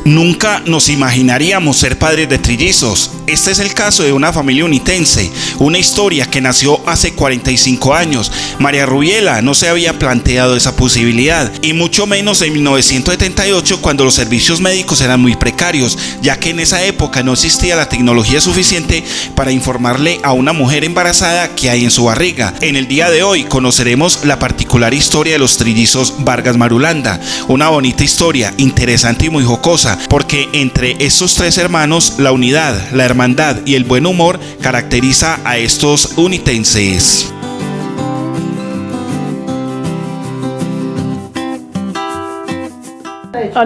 Nunca nos imaginaríamos ser padres de trillizos. Este es el caso de una familia unitense, una historia que nació hace 45 años. María Rubiela no se había planteado esa posibilidad, y mucho menos en 1978, cuando los servicios médicos eran muy precarios, ya que en esa época no existía la tecnología suficiente para informarle a una mujer embarazada qué hay en su barriga. En el día de hoy conoceremos la particular historia de los trillizos Vargas Marulanda, una bonita historia, interesante y muy jocosa, porque entre estos tres hermanos la unidad, la hermandad y el buen humor caracteriza a estos unitenses.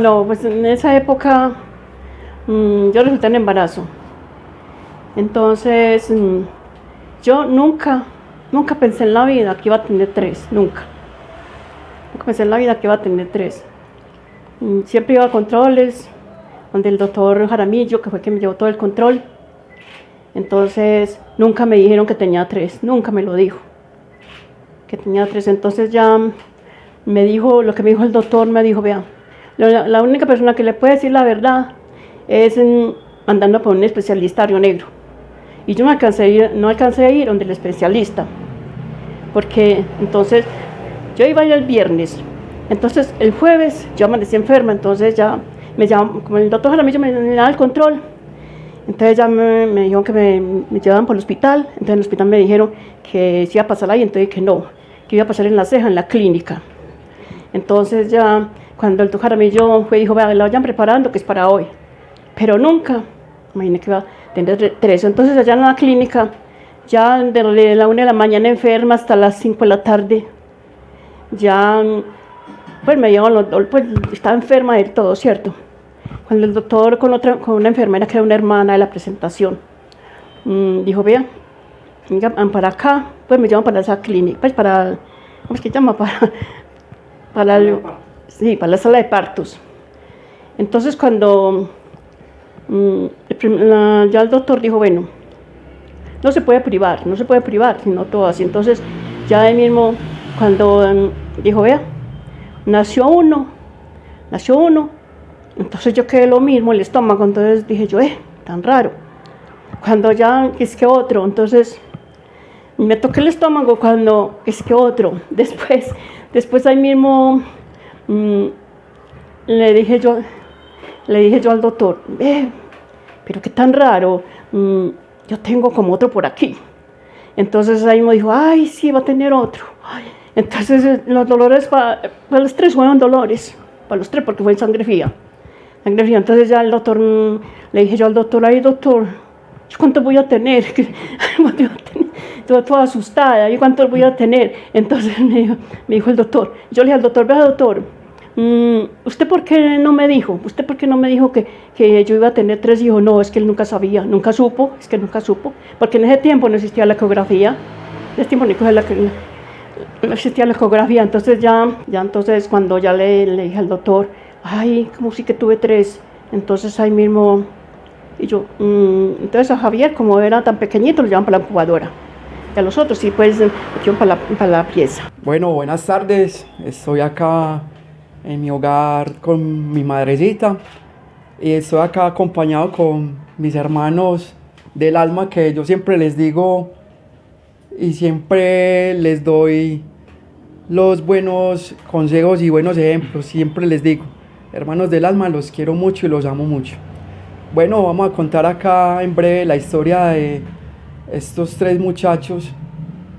No, pues en esa época yo resulté en embarazo. Entonces yo nunca pensé en la vida que iba a tener tres, nunca pensé en la vida que iba a tener tres. Siempre iba a controles, donde el doctor Jaramillo, que fue quien me llevó todo el control. Entonces nunca me dijeron que tenía tres, nunca me lo dijo, que tenía tres. Entonces ya me dijo, lo que me dijo el doctor, me dijo, vea, la única persona que le puede decir la verdad es andando por un especialista a Río Negro. Y yo no alcancé a ir donde el especialista, porque entonces yo iba a ir el viernes. Entonces el jueves yo amanecí enferma, entonces ya me llaman, como el doctor Jaramillo me daba el control, entonces ya me dijeron que me llevaban por el hospital. Entonces en el hospital me dijeron que si iba a pasar ahí, entonces que no, que iba a pasar en La Ceja, en la clínica. Entonces ya cuando el doctor Jaramillo fue, dijo, vea, la vayan preparando, que es para hoy, pero nunca imaginé que iba a tener tres. Entonces allá en la clínica, ya de la 1 de la mañana enferma hasta las 5 de la tarde, ya pues me llevaban pues estaba enferma del todo, ¿cierto? Cuando el doctor con una enfermera que era una hermana de la presentación, dijo, vea, vengan para acá, pues me llevan para esa clínica, pues para, ¿cómo es que llama? Para la sala de partos. Entonces cuando ya el doctor dijo, bueno, no se puede privar, sino todo así. Entonces ya de mismo, cuando dijo, vea, nació uno, entonces yo quedé lo mismo, el estómago. Entonces dije yo, tan raro. Cuando ya es que otro, entonces me toqué el estómago cuando es que otro. Después ahí mismo le dije yo al doctor, pero qué tan raro, yo tengo como otro por aquí. Entonces ahí me dijo, ay, sí, va a tener otro. Entonces los dolores para los tres fueron dolores, para los tres, porque fue sangre fría. Entonces ya el doctor, le dije yo al doctor, ay doctor, ¿yo cuánto voy a tener? Toda asustada, ¿yo cuánto voy a tener? Entonces me dijo el doctor, yo le dije al doctor, vea doctor, ¿usted por qué no me dijo? Que yo iba a tener tres? Dijo, no, es que él nunca sabía, nunca supo, porque en ese tiempo no existía la ecografía, no existía la ecografía. Entonces entonces cuando ya le dije al doctor, ay, como sí que tuve tres, entonces ahí mismo, y yo, entonces a Javier, como era tan pequeñito, lo llevan para la incubadora, y a los otros sí, pues, para la pieza. Bueno, buenas tardes, estoy acá en mi hogar con mi madrecita, y estoy acá acompañado con mis hermanos del alma, que yo siempre les digo y siempre les doy los buenos consejos y buenos ejemplos. Siempre les digo, hermanos del alma, los quiero mucho y los amo mucho. Bueno, vamos a contar acá en breve la historia de estos tres muchachos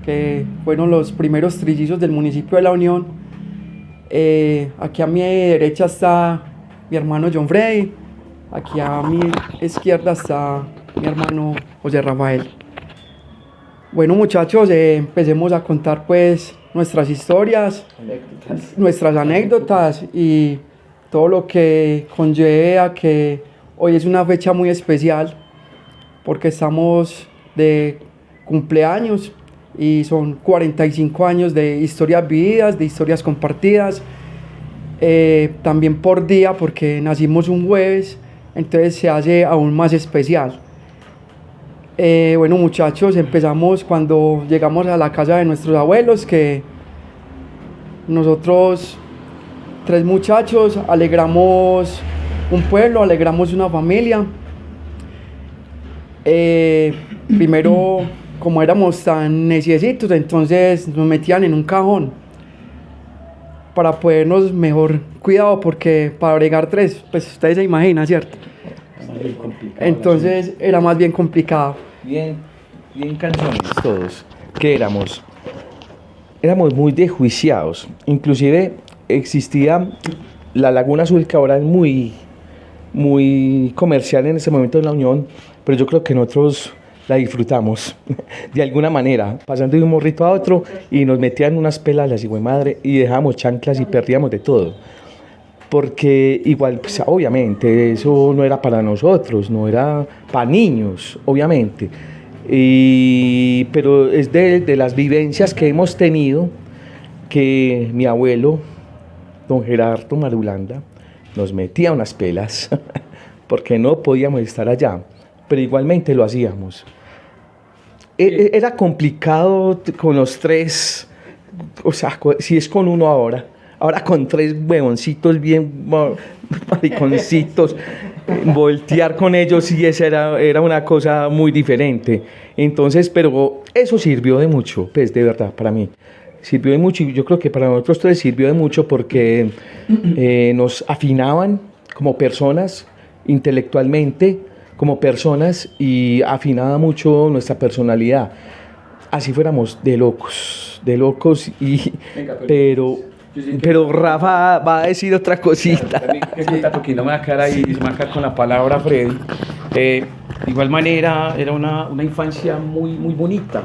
que fueron los primeros trillizos del municipio de La Unión. Aquí a mi derecha está mi hermano John Freddy, aquí a mi izquierda está mi hermano José Rafael. Bueno, muchachos, empecemos a contar pues nuestras historias, nuestras anécdotas y todo lo que conlleve a que hoy es una fecha muy especial, porque estamos de cumpleaños y son 45 años de historias vividas, de historias compartidas, también por día, porque nacimos un jueves, entonces se hace aún más especial. Bueno, muchachos, empezamos cuando llegamos a la casa de nuestros abuelos, que nosotros, tres muchachos, alegramos un pueblo, alegramos una familia. Primero, como éramos tan necesitos, entonces nos metían en un cajón para podernos mejor cuidado, porque para bregar 3, pues ustedes se imaginan, ¿cierto? Entonces era más bien complicado. Bien canzones todos. ¿Qué éramos? Éramos muy desjuiciados. Inclusive existía la Laguna Azul, que ahora es muy comercial en ese momento de la Unión, pero yo creo que nosotros la disfrutamos de alguna manera, pasando de un morrito a otro, y nos metían unas pelas las madre y dejábamos chanclas y perdíamos de todo. Porque igual, pues, obviamente, eso no era para nosotros, no era para niños, obviamente. Pero es de las vivencias que hemos tenido que mi abuelo, don Gerardo Marulanda, nos metía unas pelas porque no podíamos estar allá, pero igualmente lo hacíamos. Era complicado con los 3, o sea, si es con uno ahora con 3 huevoncitos bien mariconcitos, voltear con ellos, y esa era una cosa muy diferente. Entonces, pero eso sirvió de mucho, pues de verdad, para mí. Sirvió de mucho, y yo creo que para nosotros 3 sirvió de mucho porque nos afinaban como personas, intelectualmente, como personas, y afinaba mucho nuestra personalidad. Así fuéramos de locos, pero Rafa va a decir otra cosita. Porque no me va a quedar ahí, se me va a quedar con la palabra Freddy. De igual manera, era una infancia muy bonita,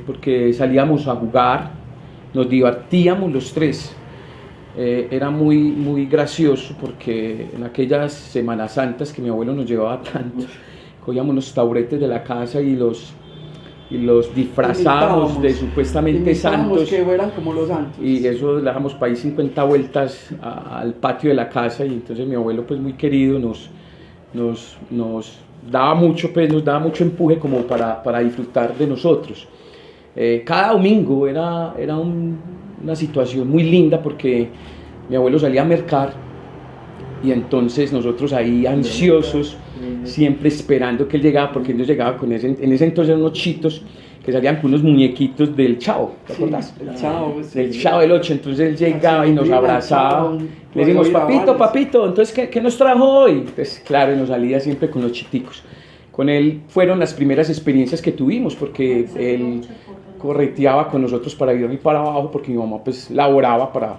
porque salíamos a jugar, nos divertíamos los 3. Era muy gracioso, porque en aquellas Semanas Santas que mi abuelo nos llevaba tanto, cogíamos los taburetes de la casa y los disfrazábamos de supuestamente santos, que eran como los santos, y eso le dejamos para ahí 50 vueltas al patio de la casa. Y entonces mi abuelo, pues muy querido, nos daba mucho empuje como para disfrutar de nosotros. Cada domingo era una situación muy linda, porque mi abuelo salía a mercar, y entonces nosotros ahí ansiosos, siempre esperando que él llegaba, porque él nos llegaba con en ese entonces unos chitos que salían con unos muñequitos del Chavo, ¿te acuerdas? El Chavo, Del Chavo del 8, entonces él llegaba y nos abrazaba. Le decimos, papito, entonces ¿qué nos trajo hoy? Pues claro, y nos salía siempre con los chiticos. Con él fueron las primeras experiencias que tuvimos, porque él correteaba con nosotros para ir y para abajo, porque mi mamá pues laboraba para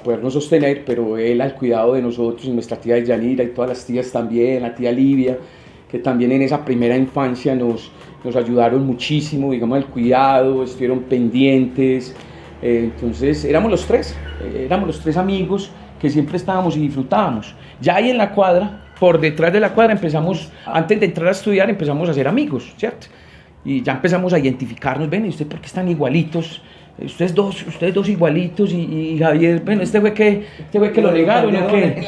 podernos sostener, pero él al cuidado de nosotros, nuestra tía Yanira y todas las tías también, la tía Livia, que también en esa primera infancia nos ayudaron muchísimo, digamos, al cuidado, estuvieron pendientes. Entonces éramos los 3 amigos que siempre estábamos y disfrutábamos. Ya ahí en la cuadra, por detrás de la cuadra, empezamos, antes de entrar a estudiar, empezamos a ser amigos, ¿cierto? Y ya empezamos a identificarnos. Ven, ¿y usted por qué están igualitos? Ustedes dos igualitos, y Javier, bueno, este fue que lo negaron, ¿o qué?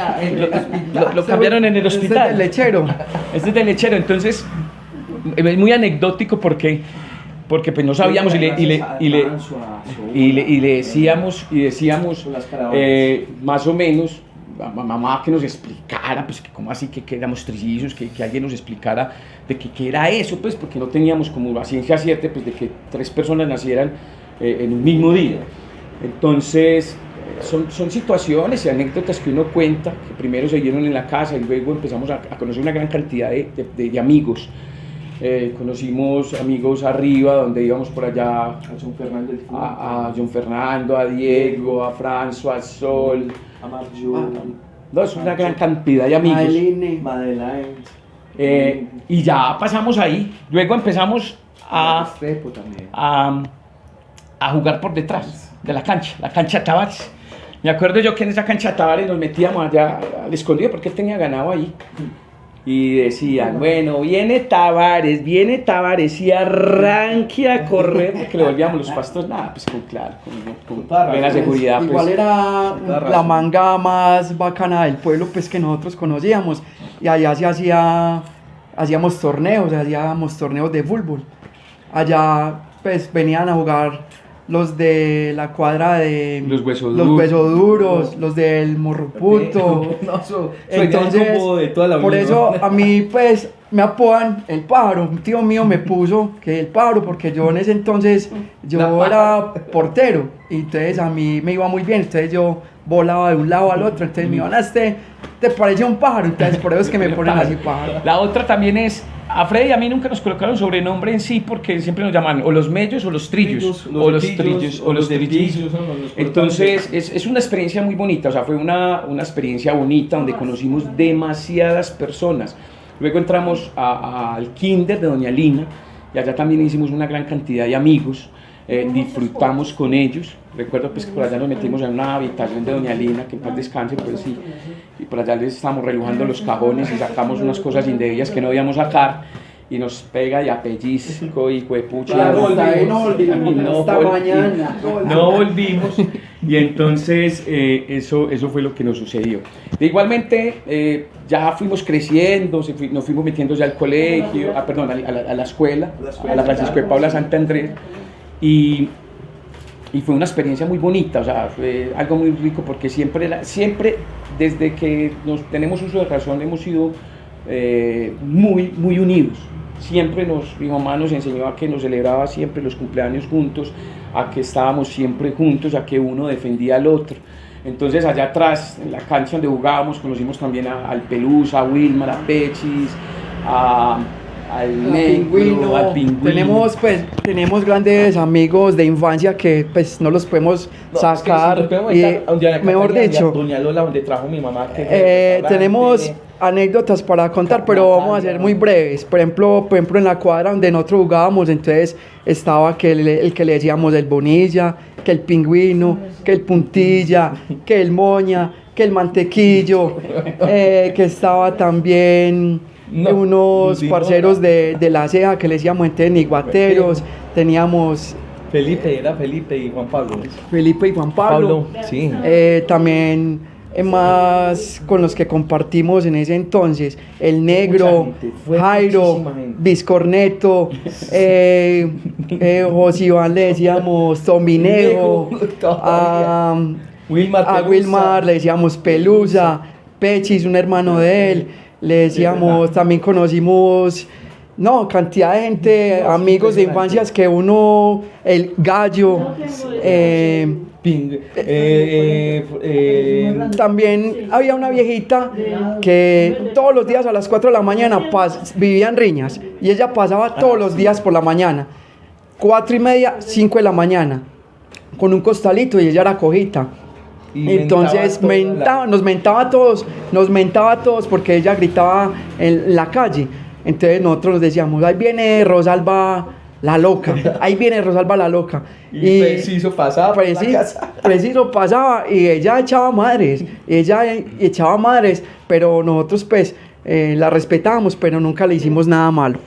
Lo cambiaron en el hospital. Este es del lechero. Este es del lechero. Entonces, es muy anecdótico porque pues no sabíamos, y le decíamos más o menos a mamá que nos explicara, pues que cómo así que éramos trillizos, que alguien nos explicara de qué era eso, pues porque no teníamos como la ciencia cierta, pues de que 3 personas nacieran en un mismo día. Entonces son situaciones y anécdotas que uno cuenta, que primero se dieron en la casa y luego empezamos a conocer una gran cantidad de amigos. Conocimos amigos arriba, donde íbamos por allá a John Fernando, a Diego, a François, a Sol, a Marjo. No, es una gran cantidad de amigos. Y ya pasamos ahí. Luego empezamos a jugar por detrás de la cancha Tavares. Me acuerdo yo que en esa cancha Tavares nos metíamos allá al escondido, porque él tenía ganado ahí. Y decían, bueno, viene Tavares, y arranque a correr, porque le volvíamos los pastos, nada, pues con plena seguridad. Igual pues, era la manga más bacana del pueblo, pues, que nosotros conocíamos, y allá hacíamos torneos de fútbol. Allá pues venían a jugar los de la cuadra de Los huesoduros, los del morroputo. Entonces, por eso a mí pues me apodan el pájaro. Un tío mío me puso que el pájaro porque yo en ese entonces yo era portero y entonces a mí me iba muy bien, entonces yo volaba de un lado al otro, entonces me iban a te parece un pájaro, entonces por eso es que me ponen así pájaro. La otra también es, a Freddy y a mí nunca nos colocaron sobrenombre en sí porque siempre nos llaman o los mellos o los trillos, o los trillos, o los trillizos. Entonces es una experiencia muy bonita, o sea, fue una experiencia bonita donde conocimos demasiadas personas. Luego entramos al kinder de Doña Lina y allá también hicimos una gran cantidad de amigos, disfrutamos con ellos. Recuerdo pues que por allá nos metimos en una habitación de Doña Lina, que en paz descanse, pues sí, y por allá les estábamos relujando los cajones y sacamos unas cosas indebidas que no debíamos sacar y nos pega y a pellizco y huepucha. Claro, no volvimos y entonces eso fue lo que nos sucedió. Igualmente ya fuimos creciendo, nos fuimos metiendo ya al colegio, a la escuela, a la Francisco de Paula Santa Andrés y fue una experiencia muy bonita, o sea, fue algo muy rico porque siempre desde que tenemos uso de razón hemos sido muy unidos. Siempre mi mamá nos enseñó a que nos celebraba siempre los cumpleaños juntos, a que estábamos siempre juntos, a que uno defendía al otro. Entonces allá atrás, en la cancha donde jugábamos, conocimos también al Pelusa, a Wilmar, a Pechis, al Negro, al Pingüino. Tenemos grandes amigos de infancia que pues no los podemos sacar. Mejor dicho, Doña Lola, donde trajo mi mamá. Tenemos anécdotas para contar, pero vamos a ser muy breves. Por ejemplo, en la cuadra donde nosotros jugábamos, entonces estaba el que le decíamos el Bonilla, que el Pingüino, que el Puntilla, que el Moña, que el Mantequillo, que estaba también unos parceros de la ceja que le decíamos entonces niguateros. Teníamos Felipe y Juan Pablo. Sí. También más con los que compartimos en ese entonces, el Negro, Jairo, Vizcorneto, José Iván le decíamos Tominejo, a Wilmar le decíamos Pelusa, Pechis, un hermano de él, le decíamos, también conocimos cantidad de gente, amigos de infancias que uno, el Gallo, también había una viejita que todos los días a las 4 de la mañana vivía en Riñas y ella pasaba todos los días por la mañana, 4:30, 5 de la mañana, con un costalito y ella era cojita. Entonces nos mentaba a todos porque ella gritaba en la calle. Entonces nosotros nos decíamos, ahí viene Rosalba la loca, y preciso pasaba y ella echaba madres, pero nosotros pues la respetábamos, pero nunca le hicimos nada malo.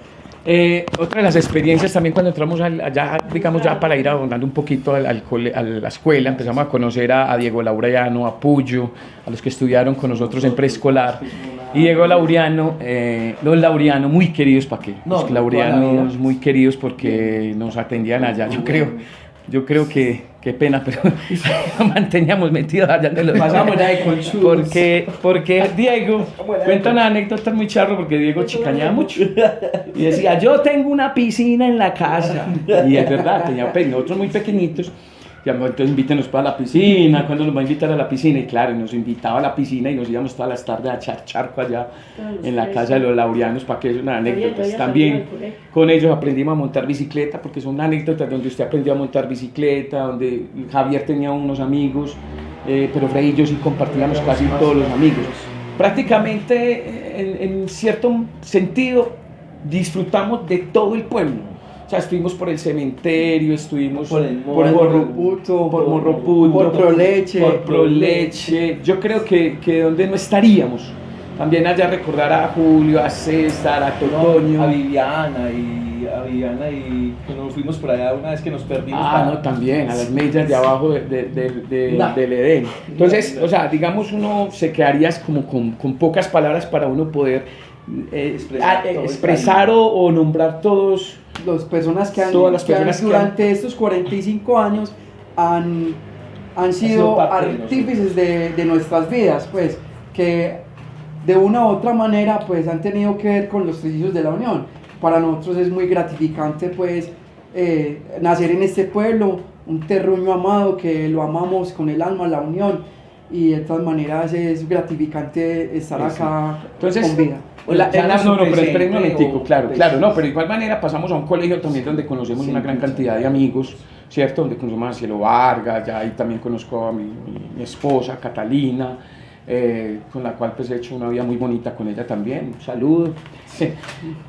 Otra de las experiencias también cuando entramos allá, digamos ya para ir ahondando un poquito a la escuela, empezamos a conocer a Diego Laureano, a Puyo, a los que estudiaron con nosotros en preescolar. Y Diego Laureano, los Laureano muy queridos, ¿para qué? Los Laureanos muy queridos porque nos atendían allá, yo creo que, qué pena, pero manteníamos metidos allá de los... Pasamos ya de conchudos. Porque Diego, cuenta una anécdota muy charro, porque Diego chicañaba mucho. Y decía, yo tengo una piscina en la casa. Y es verdad, nosotros muy pequeñitos, entonces invítenos para la piscina, ¿cuándo nos va a invitar a la piscina? Y claro, nos invitaba a la piscina y nos íbamos todas las tardes a echar charco allá en la casa de los Laureanos, para que es una anécdota. También con ellos aprendimos a montar bicicleta, porque son anécdotas donde usted aprendió a montar bicicleta, donde Javier tenía unos amigos, pero Freddy y yo sí compartíamos casi todos los amigos. Prácticamente, en cierto sentido, disfrutamos de todo el pueblo. O sea, estuvimos por el cementerio, estuvimos por Morroputo, por Proleche. Yo creo que donde no estaríamos. También allá recordar a Julio, a César, a Totoño. A Viviana y que nos fuimos por allá una vez que nos perdimos. También, a las millas de abajo del Edén. Entonces, o sea, digamos, uno se quedaría como con pocas palabras para uno poder expresar o nombrar todos las personas que han, Todas las personas que durante estos 45 años han sido parte de artífices de nuestras vidas, pues, que de una u otra manera pues han tenido que ver con los trillizos de la Unión. Para nosotros es muy gratificante pues nacer en este pueblo, un terruño amado que lo amamos con el alma, la Unión, y de todas maneras es gratificante estar acá. Entonces, con vida. Pero esperen un momentico, claro, no, pero de igual manera pasamos a un colegio también donde conocemos una gran cantidad de amigos, ¿cierto? Donde conocemos a Cielo Vargas, ya ahí también conozco a mi esposa, Catalina, con la cual pues he hecho una vida muy bonita con ella también, un saludo.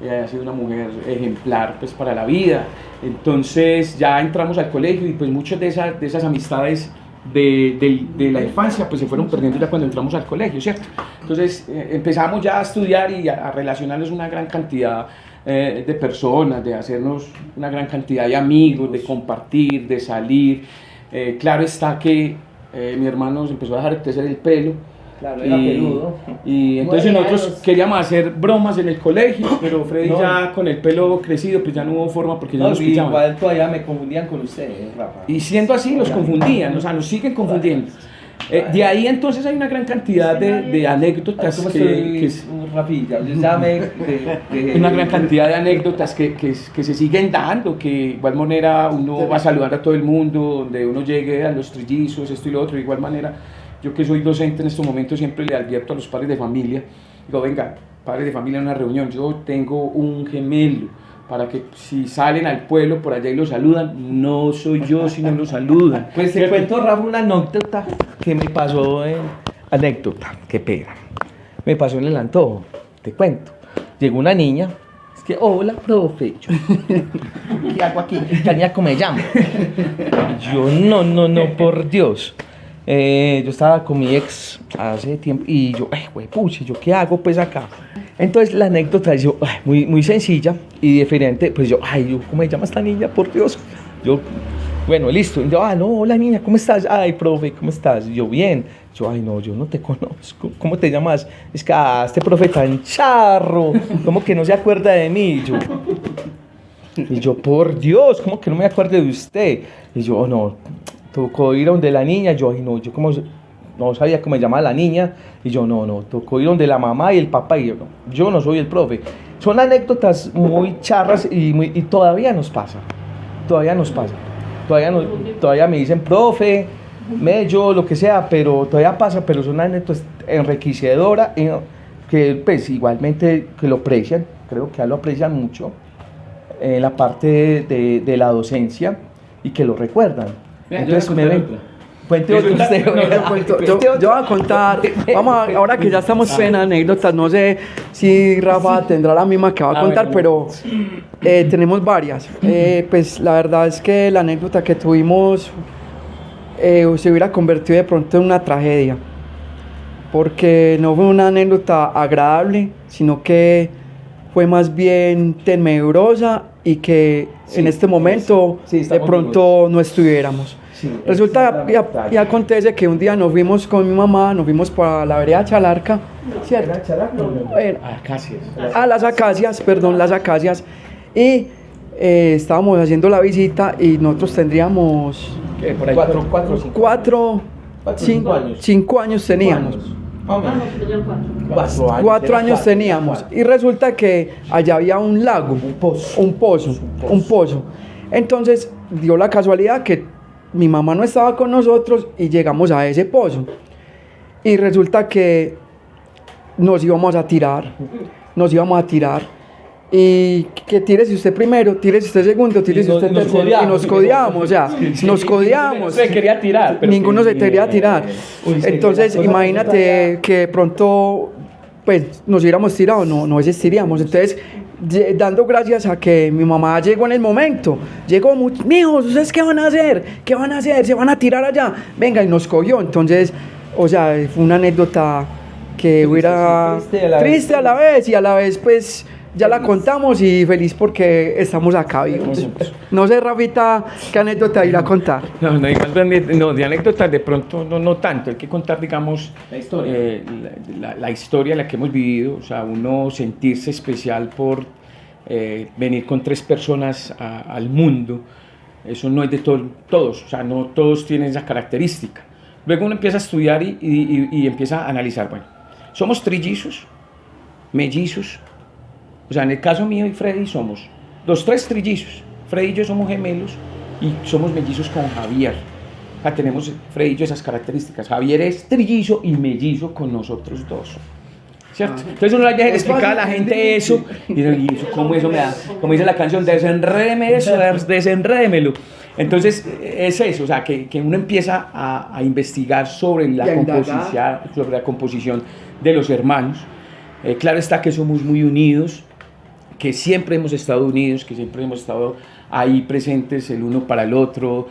Ella ha sido una mujer ejemplar pues para la vida. Entonces ya entramos al colegio y pues muchas de esas amistades de la infancia pues se fueron perdiendo ya cuando entramos al colegio, ¿cierto? Entonces empezamos ya a estudiar y a relacionarnos una gran cantidad de personas, de hacernos una gran cantidad de amigos, de compartir, de salir. Claro está que mi hermano se empezó a dejar crecer el pelo. Claro, era peludo. Y entonces nosotros queríamos hacer bromas en el colegio, pero Freddy ya con el pelo crecido, pues ya no hubo forma porque ya no nos pillaban. Igual todavía me confundían con ustedes, Rafa. Y siendo así, los confundían, o sea, nos siguen confundiendo. De ahí entonces hay una gran cantidad de anécdotas una gran cantidad de anécdotas que se siguen dando, que de igual manera uno va a saludar a todo el mundo, donde uno llegue a los trillizos, esto y lo otro, de igual manera. Yo que soy docente en estos momentos siempre le advierto a los padres de familia, digo, venga, padres de familia en una reunión, yo tengo un gemelo, para que si salen al pueblo por allá y lo saludan, no soy yo si no lo saludan. Pues te cuento, Rafa, una anécdota que me pasó anécdota, qué pena. Me pasó en el antojo, te cuento. Llegó una niña, es que, hola, profe, ¿qué hago aquí? ¿Cómo me llamo? Yo, no, por Dios. Yo estaba con mi ex hace tiempo y yo, güey, pucha, ¿yo qué hago pues acá? Entonces la anécdota es muy sencilla y diferente, pues yo, ¿cómo se llama esta niña? Por Dios. Yo, bueno, listo. Yo, no, hola niña, ¿cómo estás? Ay, profe, ¿cómo estás? Yo, bien. Yo, no, yo no te conozco. ¿Cómo te llamas? Es que, este profe tan charro, ¿cómo que no se acuerda de mí? Y yo, por Dios, ¿cómo que no me acuerdo de usted? Y yo, no, tocó ir a donde la niña. Yo como no sabía cómo se llamaba la niña. Y yo, no, tocó ir donde la mamá y el papá. Y yo no soy el profe. Son anécdotas muy charras y todavía nos pasa. Todavía me dicen profe, mello, lo que sea, pero todavía pasa, pero son anécdotas enriquecedoras que pues igualmente que lo aprecian, creo que ya lo aprecian mucho en la parte de la docencia y que lo recuerdan. Entonces me ven. Cuente otro usted. Yo voy a contar, ahora que ya estamos en anécdotas, no sé si Rafa tendrá la misma que va a contar, pero tenemos varias. Pues la verdad es que la anécdota que tuvimos se hubiera convertido de pronto en una tragedia, porque no fue una anécdota agradable, sino que fue más bien tenebrosa y que en este momento de pronto no estuviéramos. Sí, resulta y acontece que un día nos fuimos con mi mamá, nos fuimos para la vereda Chalarca, ¿cierto? Las acacias, y estábamos haciendo la visita y nosotros tendríamos 5 años teníamos. 4 años teníamos y resulta que allá había un lago, un pozo. Entonces dio la casualidad que mi mamá no estaba con nosotros y llegamos a ese pozo y resulta que nos íbamos a tirar y que tírese usted primero, tírese usted segundo, tírese usted tercero y nos codiamos, o sea, nos codiamos. Se quería tirar, pero ninguno se quería tirar. Entonces imagínate que de pronto pues nos hubiéramos tirado, no existiríamos. Entonces dando gracias a que mi mamá llegó en el momento, mijos, ¿ustedes qué van a hacer? ¿Se van a tirar allá? Venga, y nos cogió. Entonces, o sea, fue una anécdota que hubiera triste a la vez y a la vez pues ya la contamos y feliz porque estamos acá vivos. No sé, Rafita, ¿qué anécdota irá a contar? No, de anécdotas de pronto no tanto, hay que contar, digamos, la historia en la que hemos vivido, o sea, uno sentirse especial por venir con 3 personas al mundo, eso no es de todos, o sea, no todos tienen esa característica. Luego uno empieza a estudiar y empieza a analizar, bueno, somos trillizos, mellizos, o sea, en el caso mío y Freddy somos los 3 trillizos, Freddy y yo somos gemelos y somos mellizos con Javier. O sea, tenemos Freddy y yo esas características, Javier es trillizo y mellizo con nosotros 2. ¿Cierto? Entonces uno le deja de explicar a la gente eso, y eso, ¿cómo eso me da? Como dice la canción, desenrédeme eso, desenrédemelo. Entonces es eso, o sea, que uno empieza a investigar sobre la composición de los hermanos. Claro está que somos muy unidos, que siempre hemos estado unidos, que siempre hemos estado ahí presentes el uno para el otro,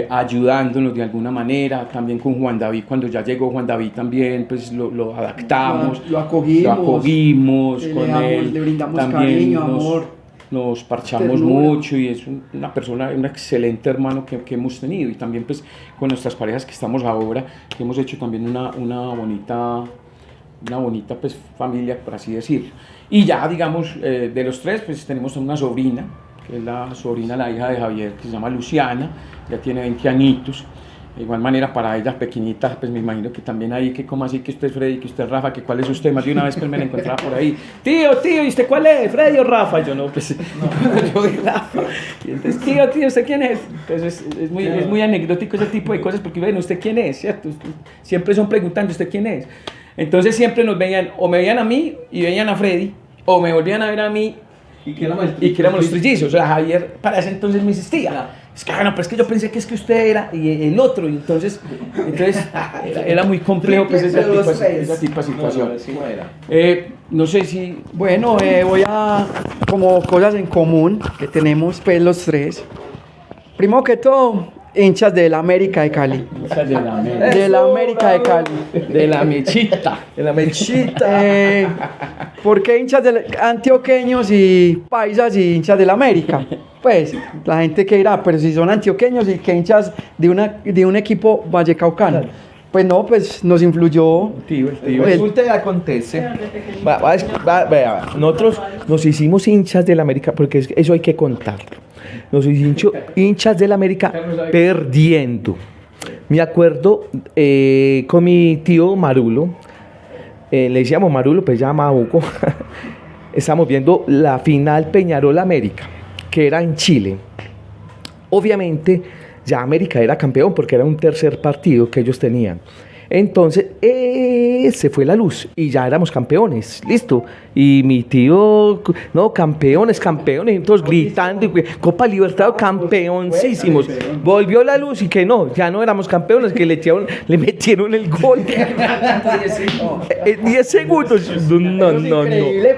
ayudándonos de alguna manera. También con Juan David, cuando ya llegó Juan David también, pues lo adaptamos, lo acogimos con él, le brindamos también cariño, amor, nos parchamos ternura. mucho, y es una persona, un excelente hermano que hemos tenido. Y también pues con nuestras parejas que estamos ahora, que hemos hecho también una bonita pues familia, por así decirlo. Y ya digamos, de los 3 pues tenemos una sobrina, que es la hija de Javier, que se llama Luciana, ya tiene 20 añitos. De igual manera para ellas pequeñitas, pues me imagino que también ahí, que como así, que usted es Freddy, que usted es Rafa, que cuál es usted. Más de una vez que me la encontraba por ahí, tío, ¿y usted cuál es? ¿Freddy o Rafa? Yo no, pues yo soy Rafa. Y entonces, tío, ¿usted quién es? Entonces es muy anecdótico ese tipo de cosas, porque bueno, ¿usted quién es? ¿Cierto? Siempre son preguntando, ¿usted quién es? Entonces siempre nos veían, o me veían a mí y veían a Freddy, o me volvían a ver a mí y que éramos los trillizos. O sea, Javier para ese entonces me insistía, es que bueno, pero es que yo pensé que es que usted era y el otro, y entonces era muy complejo pues esa tipo de situación. No sé si... Bueno, voy a, como cosas en común que tenemos pues los 3. Primero que todo, hinchas del América de Cali. De la América de Cali. De la mechita. En la mechita. ¿Por qué hinchas antioqueños y paisas y hinchas del América? Pues la gente que dirá, pero si son antioqueños y que hinchas de un equipo vallecaucano. Pues no, pues nos influyó. Tío. Resulta y acontece. Vea, nosotros nos hicimos hinchas del América, porque eso hay que contarlo. Nos hicimos hinchas del América perdiendo. Me acuerdo con mi tío Marulo, le decíamos Marulo, pues ya Hugo. Estamos viendo la final Peñarol-América, que era en Chile. Obviamente ya América era campeón porque era un tercer partido que ellos tenían. Entonces se fue la luz y ya éramos campeones, listo. Y mi tío, no, campeones, entonces gritando, Copa Libertadores, campeoncísimos. Volvió la luz y que no, ya no éramos campeones, que le metieron el gol. 10 segundos. No.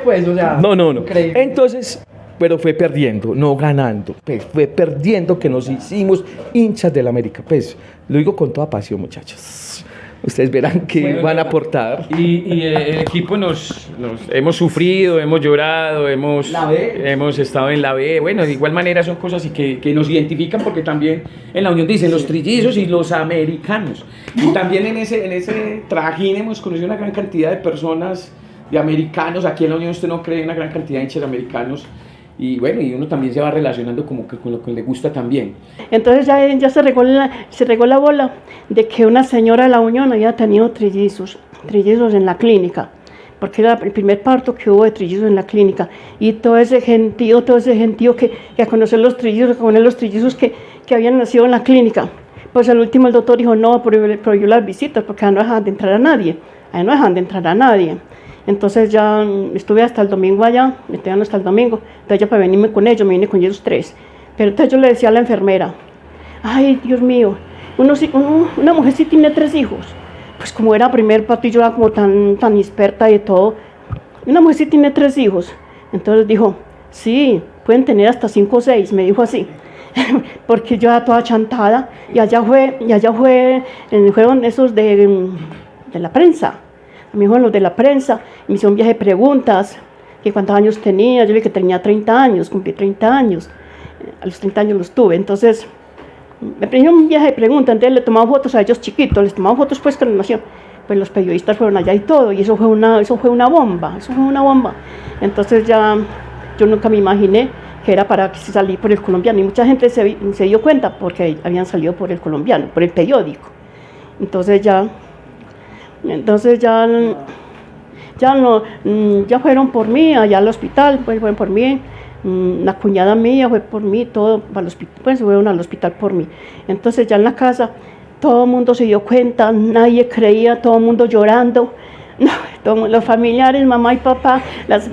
Pues, o sea, No. Entonces, pero fue perdiendo, no ganando. Pues fue perdiendo que nos hicimos hinchas del América. Pues lo digo con toda pasión, muchachos. Ustedes verán que van a aportar. Y el equipo nos hemos sufrido, hemos llorado, hemos estado en la B. Bueno, de igual manera son cosas y que nos identifican, porque también en la Unión dicen los trillizos y los americanos. Y también en ese trajín hemos conocido una gran cantidad de personas, de americanos. Aquí en la Unión usted no cree una gran cantidad de hinchas americanos. Y bueno, y uno también se va relacionando como que con lo que le gusta también. Entonces ya se regó la bola de que una señora de la Unión había tenido trillizos en la clínica, porque era el primer parto que hubo de trillizos en la clínica. Y todo ese gentío que a conocer los trillizos que habían nacido en la clínica. Pues al último el doctor dijo, no, prohibió las visitas, porque no dejan de entrar a nadie. Entonces ya estuve hasta el domingo allá, me quedaron hasta el domingo. Entonces ya para venirme con ellos, me vine con ellos 3. Pero entonces yo le decía a la enfermera, ay, Dios mío, una mujer sí tiene 3 hijos. Pues como era primer parto y yo era como tan experta y todo, una mujer sí tiene 3 hijos. Entonces dijo, sí, pueden tener hasta 5 o 6, me dijo así. Porque yo era toda chantada, y allá fueron esos de la prensa. A mí fueron los de la prensa, me hicieron un viaje de preguntas, que cuántos años tenía. Yo le dije que tenía 30 años, cumplí 30 años, a los 30 años los tuve. Entonces me prendieron un viaje de preguntas, entonces le tomaban fotos a ellos chiquitos, les tomaban fotos pues con la nación. Pues los periodistas fueron allá y todo, y eso fue una bomba. Entonces ya yo nunca me imaginé que era para salir por el colombiano, y mucha gente se dio cuenta porque habían salido por el colombiano, por el periódico. Entonces ya fueron por mí allá al hospital, pues fueron por mí. La cuñada mía fue por mí, todo para el hospital, pues fueron al hospital por mí. Entonces ya en la casa todo el mundo se dio cuenta, nadie creía, todo el mundo llorando. No, los familiares, mamá y papá,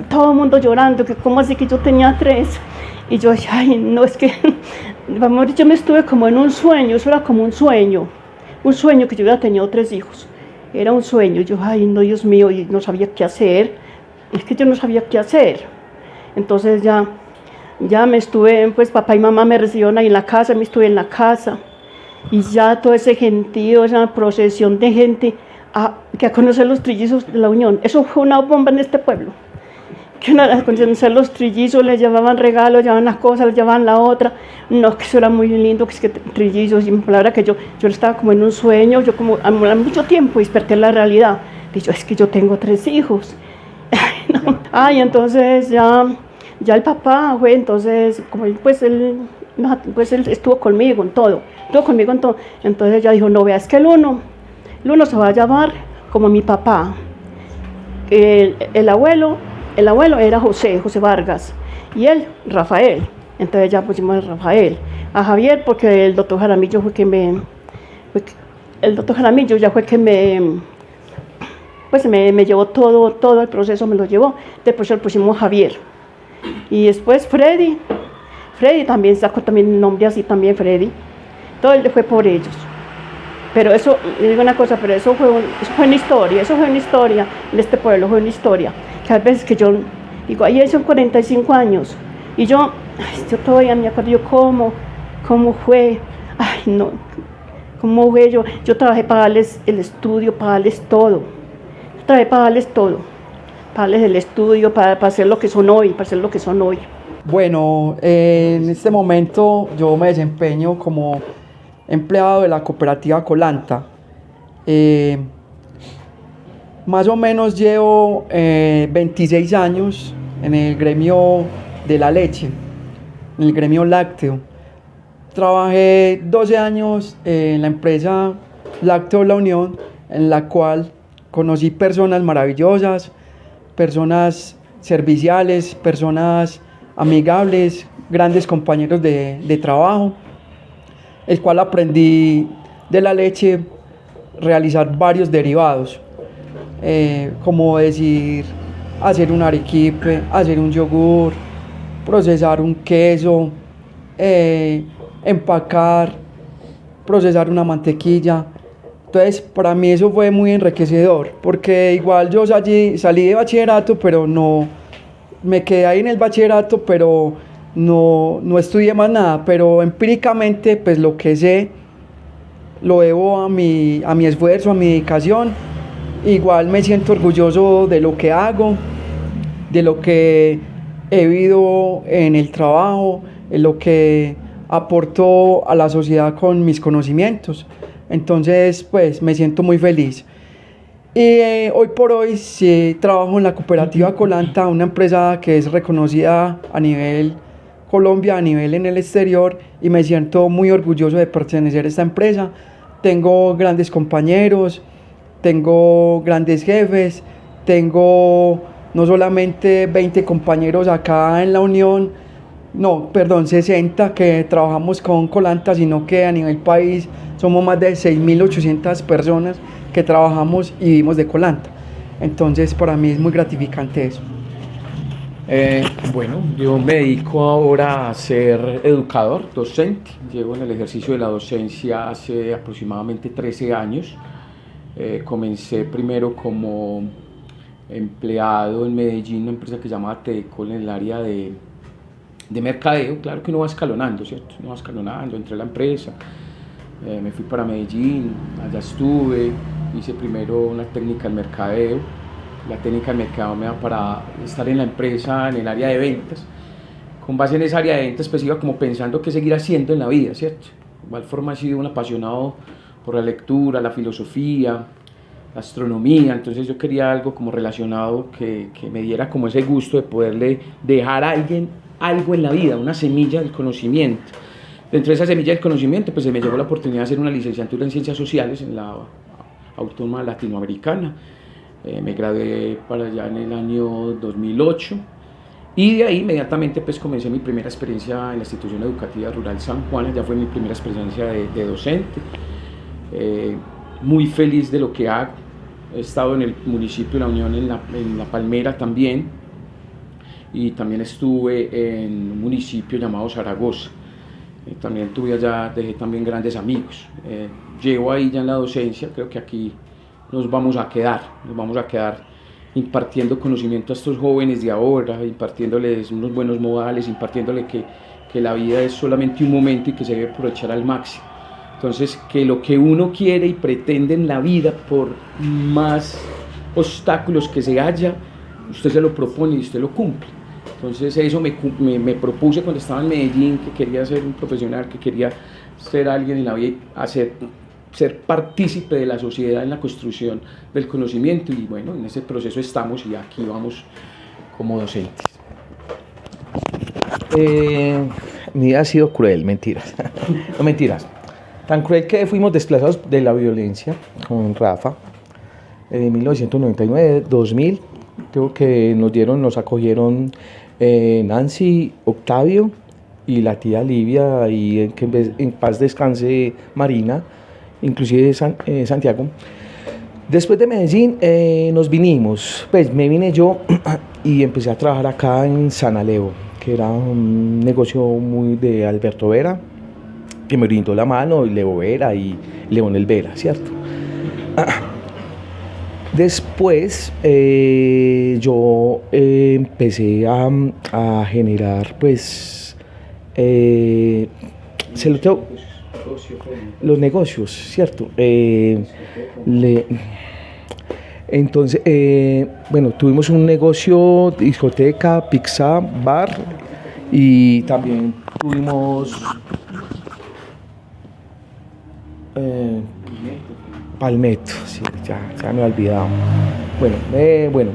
todo el mundo llorando, que cómo así que yo tenía 3. Y yo, ay, no, es que, vamos, yo me estuve como en un sueño, eso era como un sueño que yo hubiera tenido 3 hijos. Era un sueño, yo, ay, no, Dios mío, y no sabía qué hacer, es que yo no sabía qué hacer. Entonces ya me estuve, pues papá y mamá me recibieron ahí en la casa, me estuve en la casa, y ya todo ese gentío, esa procesión de gente, que a conocer los trillizos de la Unión, eso fue una bomba en este pueblo, que a conocer los trillizos, les llevaban regalos, llevaban las cosas, les llevaban la otra, no, que eso era muy lindo, que es que trillizos, y mi palabra que yo estaba como en un sueño, yo como a mucho tiempo desperté en la realidad, y yo, es que yo tengo 3 hijos, no. Entonces ya el papá fue, entonces, como él estuvo conmigo en todo, entonces ya dijo, no, vea, es que el uno se va a llamar como mi papá. El abuelo era José Vargas, y él, Rafael. Entonces ya pusimos a Rafael. A Javier, porque el doctor Jaramillo fue quien me llevó todo el proceso, me lo llevó. Después le pusimos Javier. Y después Freddy también sacó también el nombre así también, Freddy. Todo él fue por ellos. Pero eso, le digo una cosa, pero eso fue una historia en este pueblo, fue una historia. Que a veces que yo digo, ahí son 45 años, y yo todavía me acuerdo, yo cómo fue, cómo fue, yo trabajé para darles el estudio, para darles todo, para darles el estudio, para hacer lo que son hoy, Bueno, en este momento yo me desempeño como empleado de la cooperativa Colanta. Más o menos llevo 26 años en el gremio de la leche, en el gremio lácteo. Trabajé 12 años en la empresa Lácteo La Unión, en la cual conocí personas maravillosas, personas serviciales, personas amigables, grandes compañeros de trabajo, el cual aprendí de la leche realizar varios derivados, como decir, hacer un arequipe, hacer un yogur, procesar un queso, empacar, procesar una mantequilla. Entonces para mí eso fue muy enriquecedor, porque igual yo salí de bachillerato, pero no, me quedé ahí en el bachillerato, pero no estudié más nada, pero empíricamente pues lo que sé lo debo a mi esfuerzo, a mi dedicación. Igual me siento orgulloso de lo que hago, de lo que he vivido en el trabajo, en lo que aporto a la sociedad con mis conocimientos. Entonces pues me siento muy feliz. Y hoy por hoy sí trabajo en la cooperativa Colanta, una empresa que es reconocida a nivel Colombia, a nivel en el exterior, y me siento muy orgulloso de pertenecer a esta empresa. Tengo grandes compañeros, tengo grandes jefes, tengo no solamente 20 compañeros acá en la Unión, 60 que trabajamos con Colanta, sino que a nivel país somos más de 6.800 personas que trabajamos y vivimos de Colanta. Entonces para mí es muy gratificante eso. Bueno, yo me dedico ahora a ser educador, docente. Llevo en el ejercicio de la docencia hace aproximadamente 13 años. Comencé primero como empleado en Medellín, una empresa que se llama Tecol, en el área de mercadeo. Claro que uno va escalonando, ¿cierto? Uno va escalonando, entré a la empresa, me fui para Medellín, allá estuve, hice primero una técnica de mercadeo. La técnica de mercadeo me da para estar en la empresa, en el área de ventas. Con base en esa área de ventas, pues iba como pensando qué seguir haciendo en la vida, ¿cierto? De igual forma he sido un apasionado por la lectura, la filosofía, la astronomía, entonces yo quería algo como relacionado que me diera como ese gusto de poderle dejar a alguien algo en la vida, una semilla del conocimiento. Dentro de esa semilla del conocimiento pues se me llegó la oportunidad de hacer una licenciatura en Ciencias Sociales en la Autónoma Latinoamericana. Me gradué para allá en el año 2008 y de ahí inmediatamente pues comencé mi primera experiencia en la institución educativa rural San Juan. Ya fue mi primera experiencia de docente. Muy feliz de lo que hago. He estado en el municipio de La Unión, en la Palmera también, y también estuve en un municipio llamado Zaragoza. También tuve allá, dejé también grandes amigos. Llevo ahí ya en la docencia, creo que aquí nos vamos a quedar impartiendo conocimiento a estos jóvenes de ahora, impartiéndoles unos buenos modales, impartiéndoles que la vida es solamente un momento y que se debe aprovechar al máximo. Entonces, que lo que uno quiere y pretende en la vida, por más obstáculos que se haya, usted se lo propone y usted lo cumple. Entonces, eso me propuse cuando estaba en Medellín, que quería ser un profesional, que quería ser alguien en la vida, ser partícipe de la sociedad en la construcción del conocimiento, y bueno, en ese proceso estamos y aquí vamos como docentes. Mi vida ha sido cruel, mentiras. No, mentiras. Tan cruel que fuimos desplazados de la violencia con Rafa en 1999-2000. Creo que nos acogieron Nancy, Octavio y la tía Livia, y que en paz descanse Marina, inclusive Santiago. Después de Medellín nos vinimos, pues me vine yo y empecé a trabajar acá en San Alejo, que era un negocio muy de Alberto Vera, que me brindó la mano, y Leo Vera y Leonel Vera, ¿cierto? Después yo empecé a generar, pues, los negocios, ¿cierto? Entonces, bueno, tuvimos un negocio, discoteca, pizza, bar, y también tuvimos Palmetto, sí, ya me he olvidado. Bueno,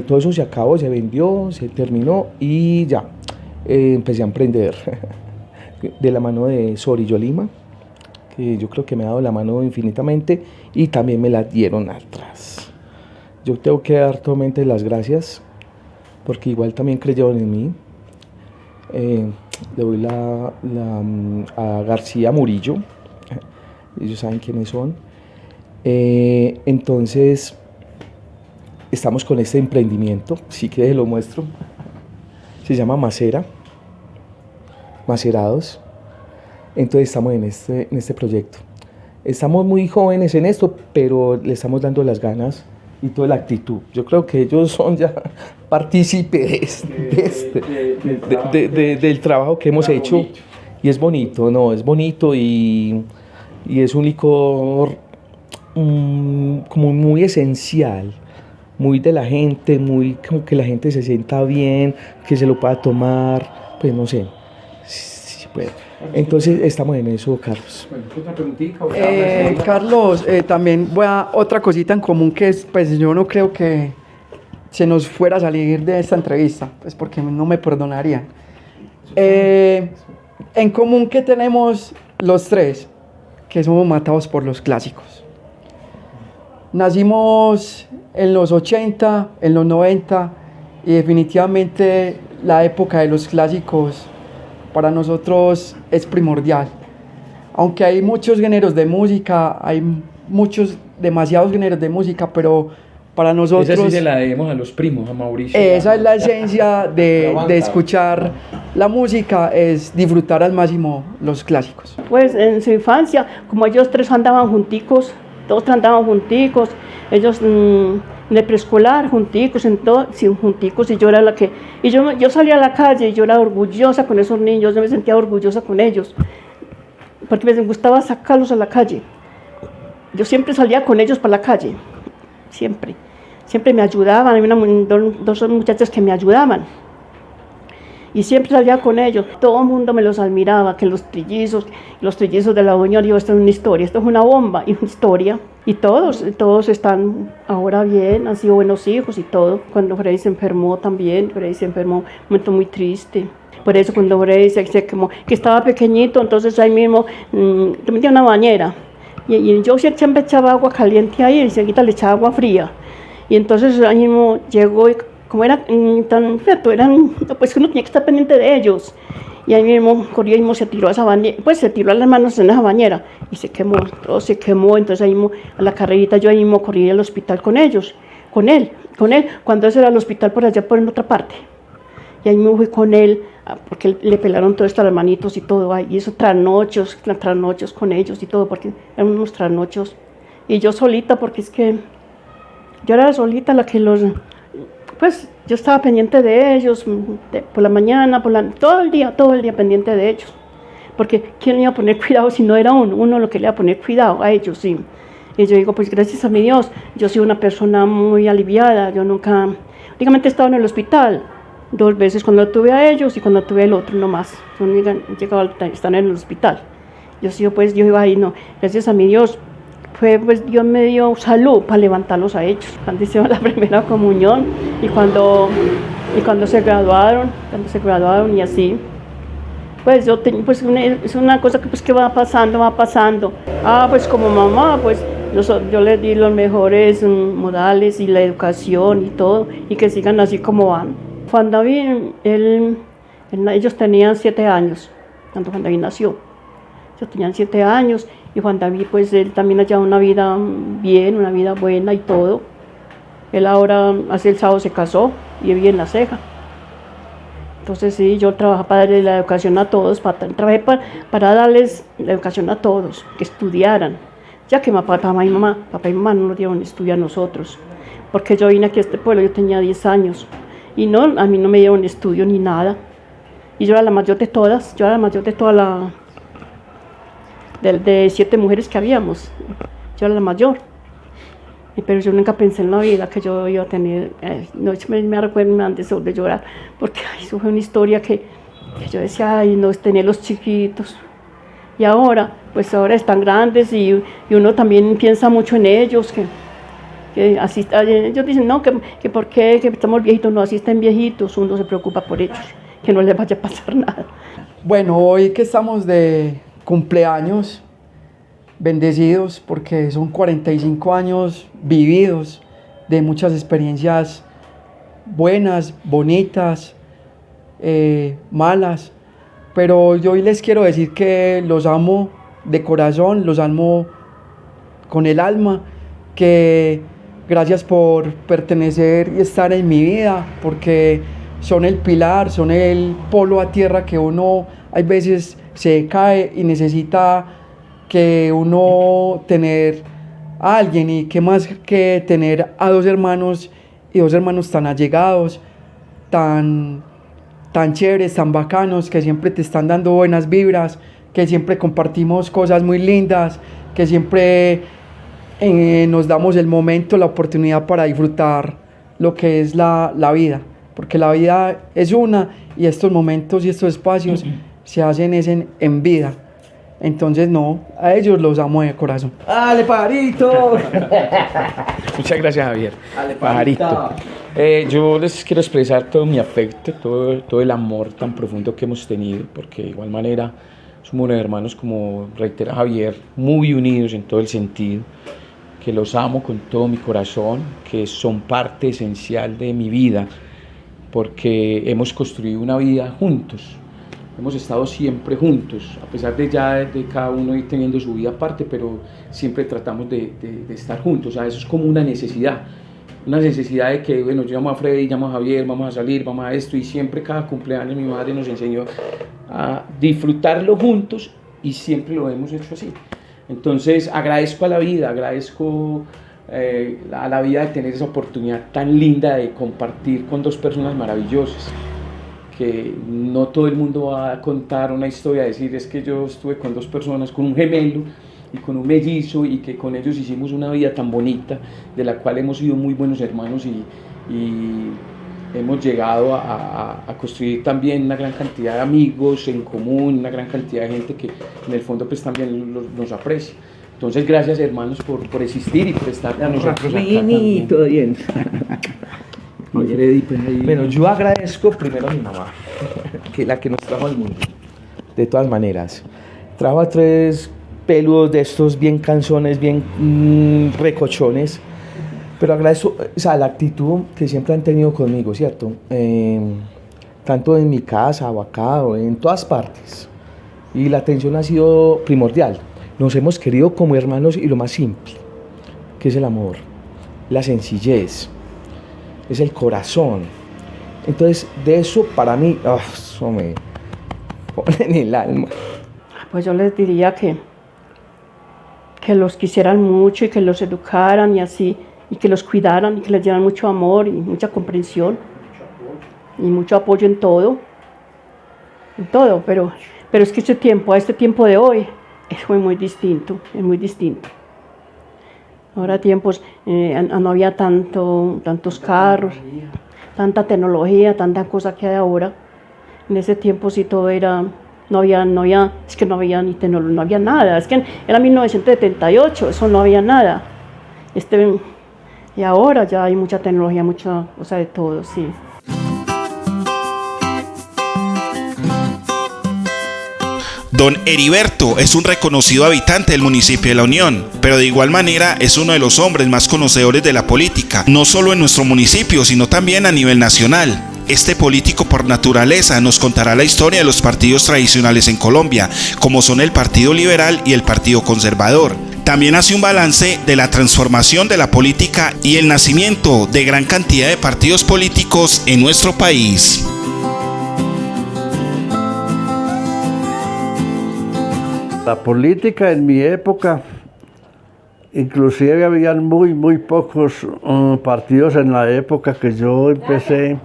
todo eso se acabó, se vendió, se terminó y ya empecé a emprender de la mano de Sorillo Lima, que yo creo que me ha dado la mano infinitamente, y también me la dieron atrás. Yo tengo que dar totalmente las gracias, porque igual también creyeron en mí. Le doy a García Murillo, ellos saben quiénes son. Entonces estamos con este emprendimiento, si quieres lo muestro, se llama Macerados. Entonces estamos en este proyecto. Estamos muy jóvenes en esto, pero le estamos dando las ganas y toda la actitud. Yo creo que ellos son ya partícipes del trabajo que hemos hecho, y es bonito, es bonito, y es un licor como muy esencial, muy de la gente, muy como que la gente se sienta bien, que se lo pueda tomar, pues no sé, si puede. Entonces estamos en eso, Carlos. ¿Otra preguntita? Carlos, también otra cosita en común, que es, pues yo no creo que se nos fuera a salir de esta entrevista, pues porque no me perdonarían. En común que tenemos los tres, que somos matados por los clásicos. Nacimos en los 80, en los 90, y definitivamente la época de los clásicos para nosotros es primordial. Aunque hay muchos géneros de música, demasiados géneros de música, pero para nosotros... Esa sí se la debemos a los primos, a Mauricio. Esa es la esencia de escuchar la música, es disfrutar al máximo los clásicos. Pues en su infancia, como ellos tres andaban junticos, todos andaban junticos, ellos en el preescolar junticos, en todo, sí, junticos, y yo era la que... Y yo salía a la calle y yo era orgullosa con esos niños, yo me sentía orgullosa con ellos, porque me gustaba sacarlos a la calle. Yo siempre salía con ellos para la calle, siempre me ayudaban, había dos muchachas que me ayudaban. y siempre salía con ellos. Todo el mundo me los admiraba, que los trillizos de la Unión, digo, esto es una historia, esto es una bomba y una historia. Y todos están ahora bien, han sido buenos hijos y todo. Cuando Freddy se enfermó también, un momento muy triste. Por eso cuando Freddy se quemó, que estaba pequeñito, entonces ahí mismo te metía una bañera. Y yo siempre echaba agua caliente ahí y enseguida le echaba agua fría. Y entonces ahí mismo llegó y como era tan feto, pues uno tenía que estar pendiente de ellos. Y ahí mismo corrió y se tiró a esa bañera, pues se tiró las manos en esa bañera y se quemó, todo se quemó. Entonces ahí mismo, a la carrerita, yo ahí mismo corrí al hospital con ellos, con él, cuando ese era el hospital por allá por en otra parte. Y ahí me fui con él, porque le pelaron todo esto a las manitos y todo, y eso trasnochos con ellos y todo, porque eran unos trasnochos. Y yo solita, porque es que yo era solita la que pues yo estaba pendiente de ellos, por la mañana, todo el día pendiente de ellos. Porque ¿quién iba a poner cuidado si no era uno lo que le iba a poner cuidado a ellos? Sí. Y yo digo, pues gracias a mi Dios, yo soy una persona muy aliviada, yo nunca, únicamente he estado en el hospital 2 veces, cuando tuve a ellos y cuando tuve el otro, no más. Yo no he llegado a estar en el hospital. Yo iba ahí, no, gracias a mi Dios, pues Dios me dio salud para levantarlos a ellos. Cuando hicieron la primera comunión y cuando se graduaron y así. Pues es una cosa que va pasando. Pues como mamá, pues yo les di los mejores modales y la educación y todo, y que sigan así como van. Juan David, ellos tenían 7 años, cuando Juan David nació. Ellos tenían 7 años, y Juan David, pues él también ha llevado una vida bien, una vida buena y todo. Él ahora, hace el sábado se casó y vive en La Ceja. Entonces sí, yo trabajé para darle la educación a todos, trabajé para darles la educación a todos, que estudiaran, ya que papá y mamá no nos dieron estudio a nosotros, porque yo vine aquí a este pueblo, yo tenía 10 años, y a mí no me dieron estudio ni nada, y yo era la mayor de todas, de 7 mujeres que habíamos, yo era la mayor. Pero yo nunca pensé en la vida que yo iba a tener, no me recuerdo, me dan de llorar, porque eso fue una historia que yo decía, no, tener los chiquitos. Y ahora están grandes y uno también piensa mucho en ellos, que así, ellos dicen, no, que por qué, que estamos viejitos, no, así están viejitos, uno se preocupa por ellos, que no les vaya a pasar nada. Bueno, hoy que estamos de cumpleaños, bendecidos porque son 45 años vividos de muchas experiencias buenas, bonitas, malas, pero yo hoy les quiero decir que los amo de corazón, los amo con el alma, que gracias por pertenecer y estar en mi vida, porque son el pilar, son el polo a tierra que uno hay veces se cae y necesita que uno tener a alguien, y qué más que tener a 2 hermanos y 2 hermanos tan allegados, tan chéveres, tan bacanos, que siempre te están dando buenas vibras, que siempre compartimos cosas muy lindas, que siempre nos damos el momento, la oportunidad para disfrutar lo que es la vida, porque la vida es una y estos momentos y estos espacios se hacen en vida. Entonces, no, a ellos los amo de corazón. ¡Ale, pajarito! Muchas gracias, Javier. ¡Ale, Pajarito. Yo les quiero expresar todo mi afecto, todo el amor tan profundo que hemos tenido, porque de igual manera somos unos hermanos, como reitera Javier, muy unidos en todo el sentido, que los amo con todo mi corazón, que son parte esencial de mi vida, porque hemos construido una vida juntos. Hemos estado siempre juntos, a pesar de cada uno ir teniendo su vida aparte, pero siempre tratamos de estar juntos. O sea, eso es como una necesidad de que, bueno, yo llamo a Freddy, llamo a Javier, vamos a salir, vamos a esto, y siempre cada cumpleaños mi madre nos enseñó a disfrutarlo juntos y siempre lo hemos hecho así. Entonces agradezco a la vida, agradezco a la vida de tener esa oportunidad tan linda de compartir con 2 personas maravillosas, que no todo el mundo va a contar una historia, decir es que yo estuve con 2 personas, con un gemelo y con un mellizo, y que con ellos hicimos una vida tan bonita, de la cual hemos sido muy buenos hermanos, y hemos llegado a construir también una gran cantidad de amigos en común, una gran cantidad de gente que en el fondo pues también nos aprecia. Entonces, gracias hermanos por existir y por estar con nosotros acá también. Todo bien. Bueno, yo agradezco primero a mi mamá, que es la que nos trajo al mundo. De todas maneras, trajo a 3 peludos de estos bien canzones, bien recochones, pero agradezco, o sea, la actitud que siempre han tenido conmigo, ¿cierto? Tanto en mi casa o acá o en todas partes. Y la atención ha sido primordial. Nos hemos querido como hermanos y lo más simple, que es el amor, la sencillez, es el corazón. Entonces, de eso para mí, eso me pone en el alma. Pues yo les diría que los quisieran mucho y que los educaran y así, y que los cuidaran y que les dieran mucho amor y mucha comprensión y mucho apoyo en todo, pero es que este tiempo de hoy fue muy distinto, es muy distinto. Ahora tiempos, no había tantos carros, tanta tecnología, tanta cosa que hay ahora. En ese tiempo sí todo era, no había ni tecnología, no había nada. Es que era 1978, eso no había nada. Y ahora ya hay mucha tecnología, mucha cosa de todo, sí. Don Heriberto es un reconocido habitante del municipio de La Unión, pero de igual manera es uno de los hombres más conocedores de la política, no solo en nuestro municipio, sino también a nivel nacional. Este político por naturaleza nos contará la historia de los partidos tradicionales en Colombia, como son el Partido Liberal y el Partido Conservador. También hace un balance de la transformación de la política y el nacimiento de gran cantidad de partidos políticos en nuestro país. La política en mi época, inclusive habían muy pocos partidos en la época que yo empecé.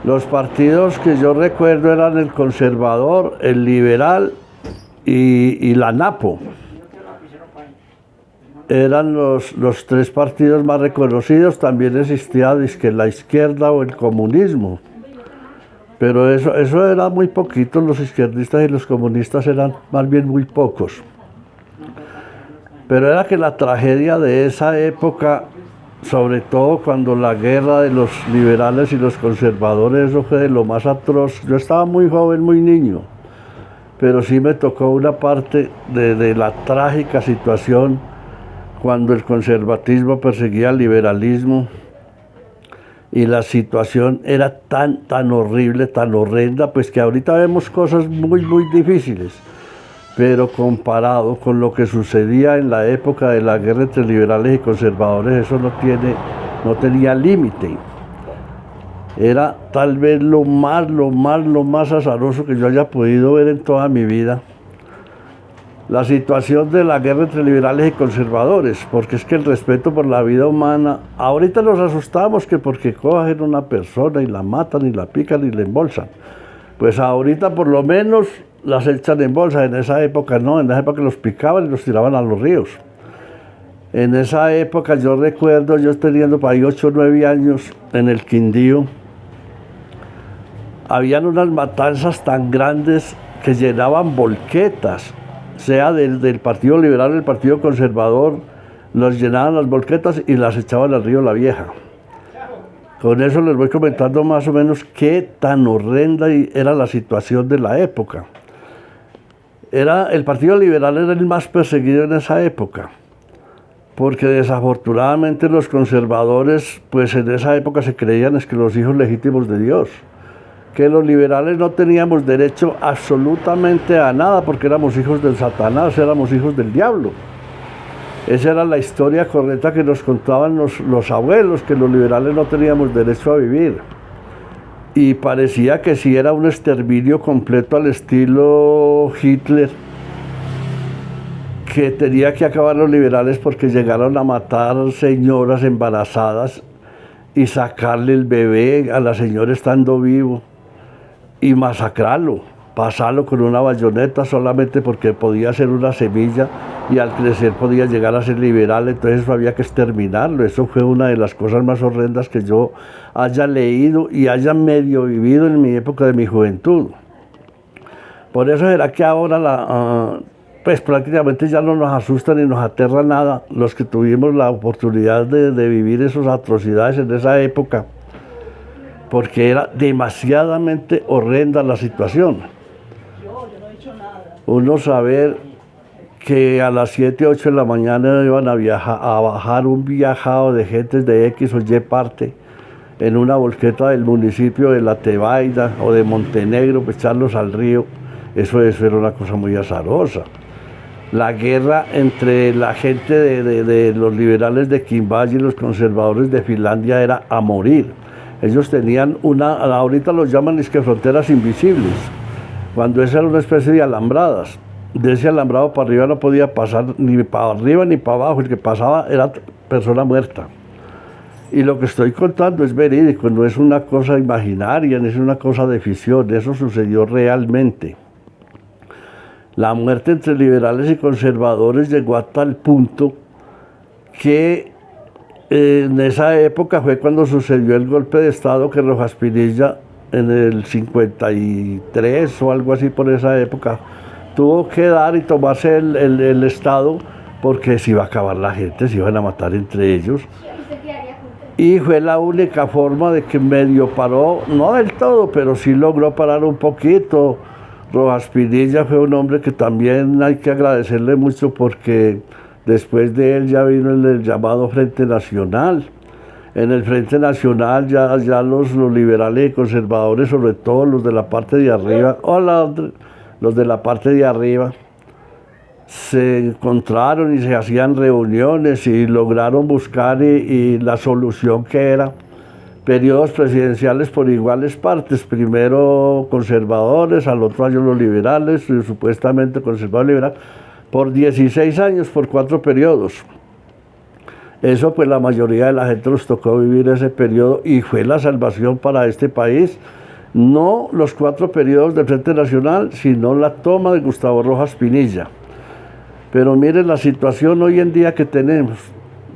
Los partidos que yo recuerdo eran el Conservador, el Liberal y la NAPO. Eran los 3 partidos más reconocidos. También existía la izquierda o el comunismo. Pero eso era muy poquito, los izquierdistas y los comunistas eran más bien muy pocos. Pero era que la tragedia de esa época, sobre todo cuando la guerra de los liberales y los conservadores, eso fue de lo más atroz. Yo estaba muy joven, muy niño, pero sí me tocó una parte de la trágica situación cuando el conservatismo perseguía al liberalismo. Y la situación era tan horrible, tan horrenda, pues que ahorita vemos cosas muy difíciles, pero comparado con lo que sucedía en la época de la guerra entre liberales y conservadores, eso no tenía límite. Era tal vez lo más azaroso que yo haya podido ver en toda mi vida. La situación de la guerra entre liberales y conservadores, porque es que el respeto por la vida humana, ahorita nos asustamos que porque cogen una persona y la matan y la pican y la embolsan. Pues ahorita por lo menos las echan en bolsa, en esa época no, en esa época los picaban y los tiraban a los ríos. En esa época yo recuerdo, yo teniendo para ahí 8 o 9 años en el Quindío, habían unas matanzas tan grandes que llenaban volquetas, sea del Partido Liberal o del Partido Conservador, los llenaban las volquetas y las echaban al río La Vieja. Con eso les voy comentando más o menos qué tan horrenda era la situación de la época. El Partido Liberal era el más perseguido en esa época, porque desafortunadamente los conservadores, pues en esa época se creían que los hijos legítimos de Dios, que los liberales no teníamos derecho absolutamente a nada porque éramos hijos del Satanás, éramos hijos del diablo. Esa era la historia correcta que nos contaban los abuelos, que los liberales no teníamos derecho a vivir. Y parecía que sí era un exterminio completo al estilo Hitler, que tenía que acabar los liberales porque llegaron a matar señoras embarazadas y sacarle el bebé a la señora estando vivo y masacrarlo. pasarlo con una bayoneta solamente porque podía ser una semilla y al crecer podía llegar a ser liberal, entonces eso había que exterminarlo. Eso fue una de las cosas más horrendas que yo haya leído y haya medio vivido en mi época de mi juventud. Por eso será que ahora pues prácticamente ya no nos asusta ni nos aterra nada los que tuvimos la oportunidad de vivir esas atrocidades en esa época, porque era demasiadamente horrenda la situación. Uno saber que a las 7, 8 de la mañana iban a bajar un viajado de gentes de X o Y parte en una volqueta del municipio de La Tebaida o de Montenegro, pues echarlos al río, eso era una cosa muy azarosa. La guerra entre la gente de los liberales de Quimbaya y los conservadores de Finlandia era a morir. Ellos tenían ahorita los llaman es que fronteras invisibles, cuando esa era una especie de alambradas. De ese alambrado para arriba no podía pasar ni para arriba ni para abajo, el que pasaba era persona muerta. Y lo que estoy contando es verídico, no es una cosa imaginaria, no es una cosa de ficción, eso sucedió realmente. La muerte entre liberales y conservadores llegó a tal punto que en esa época fue cuando sucedió el golpe de Estado que Rojas Pinilla en el 53 o algo así por esa época tuvo que dar y tomarse el Estado porque se iba a acabar la gente, se iban a matar entre ellos. Y fue la única forma de que medio paró, no del todo, pero sí logró parar un poquito. Rojas Pinilla fue un hombre que también hay que agradecerle mucho porque después de él ya vino el llamado Frente Nacional. En el Frente Nacional ya los liberales y conservadores, sobre todo los de la parte de arriba, los de la parte de arriba, se encontraron y se hacían reuniones y lograron buscar y la solución que era periodos presidenciales por iguales partes, primero conservadores, al otro año los liberales, supuestamente conservador liberal, por 16 años, por 4 periodos. Eso pues la mayoría de la gente nos tocó vivir ese periodo y fue la salvación para este país, no los 4 periodos del Frente Nacional, sino la toma de Gustavo Rojas Pinilla. Pero miren la situación hoy en día que tenemos.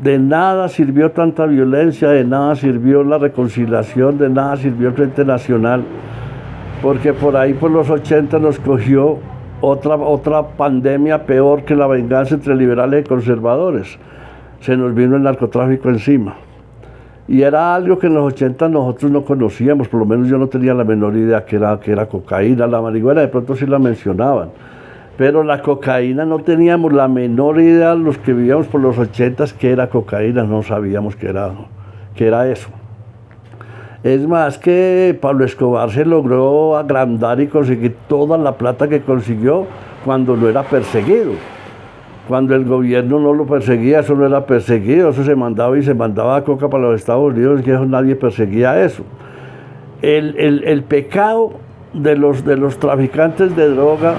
De nada sirvió tanta violencia, de nada sirvió la reconciliación, de nada sirvió el Frente Nacional, porque por ahí por los 80 nos cogió otra pandemia peor que la venganza entre liberales y conservadores. Se nos vino el narcotráfico encima. Y era algo que en los 80 nosotros no conocíamos, por lo menos yo no tenía la menor idea que era cocaína. La marihuana de pronto sí la mencionaban, pero la cocaína no teníamos la menor idea, los que vivíamos por los 80 que era cocaína, no sabíamos que era eso. Es más que Pablo Escobar se logró agrandar y conseguir toda la plata que consiguió cuando no era perseguido. Cuando el gobierno no lo perseguía, eso no era perseguido, eso se mandaba coca para los Estados Unidos, que eso nadie perseguía eso. El pecado de los traficantes de droga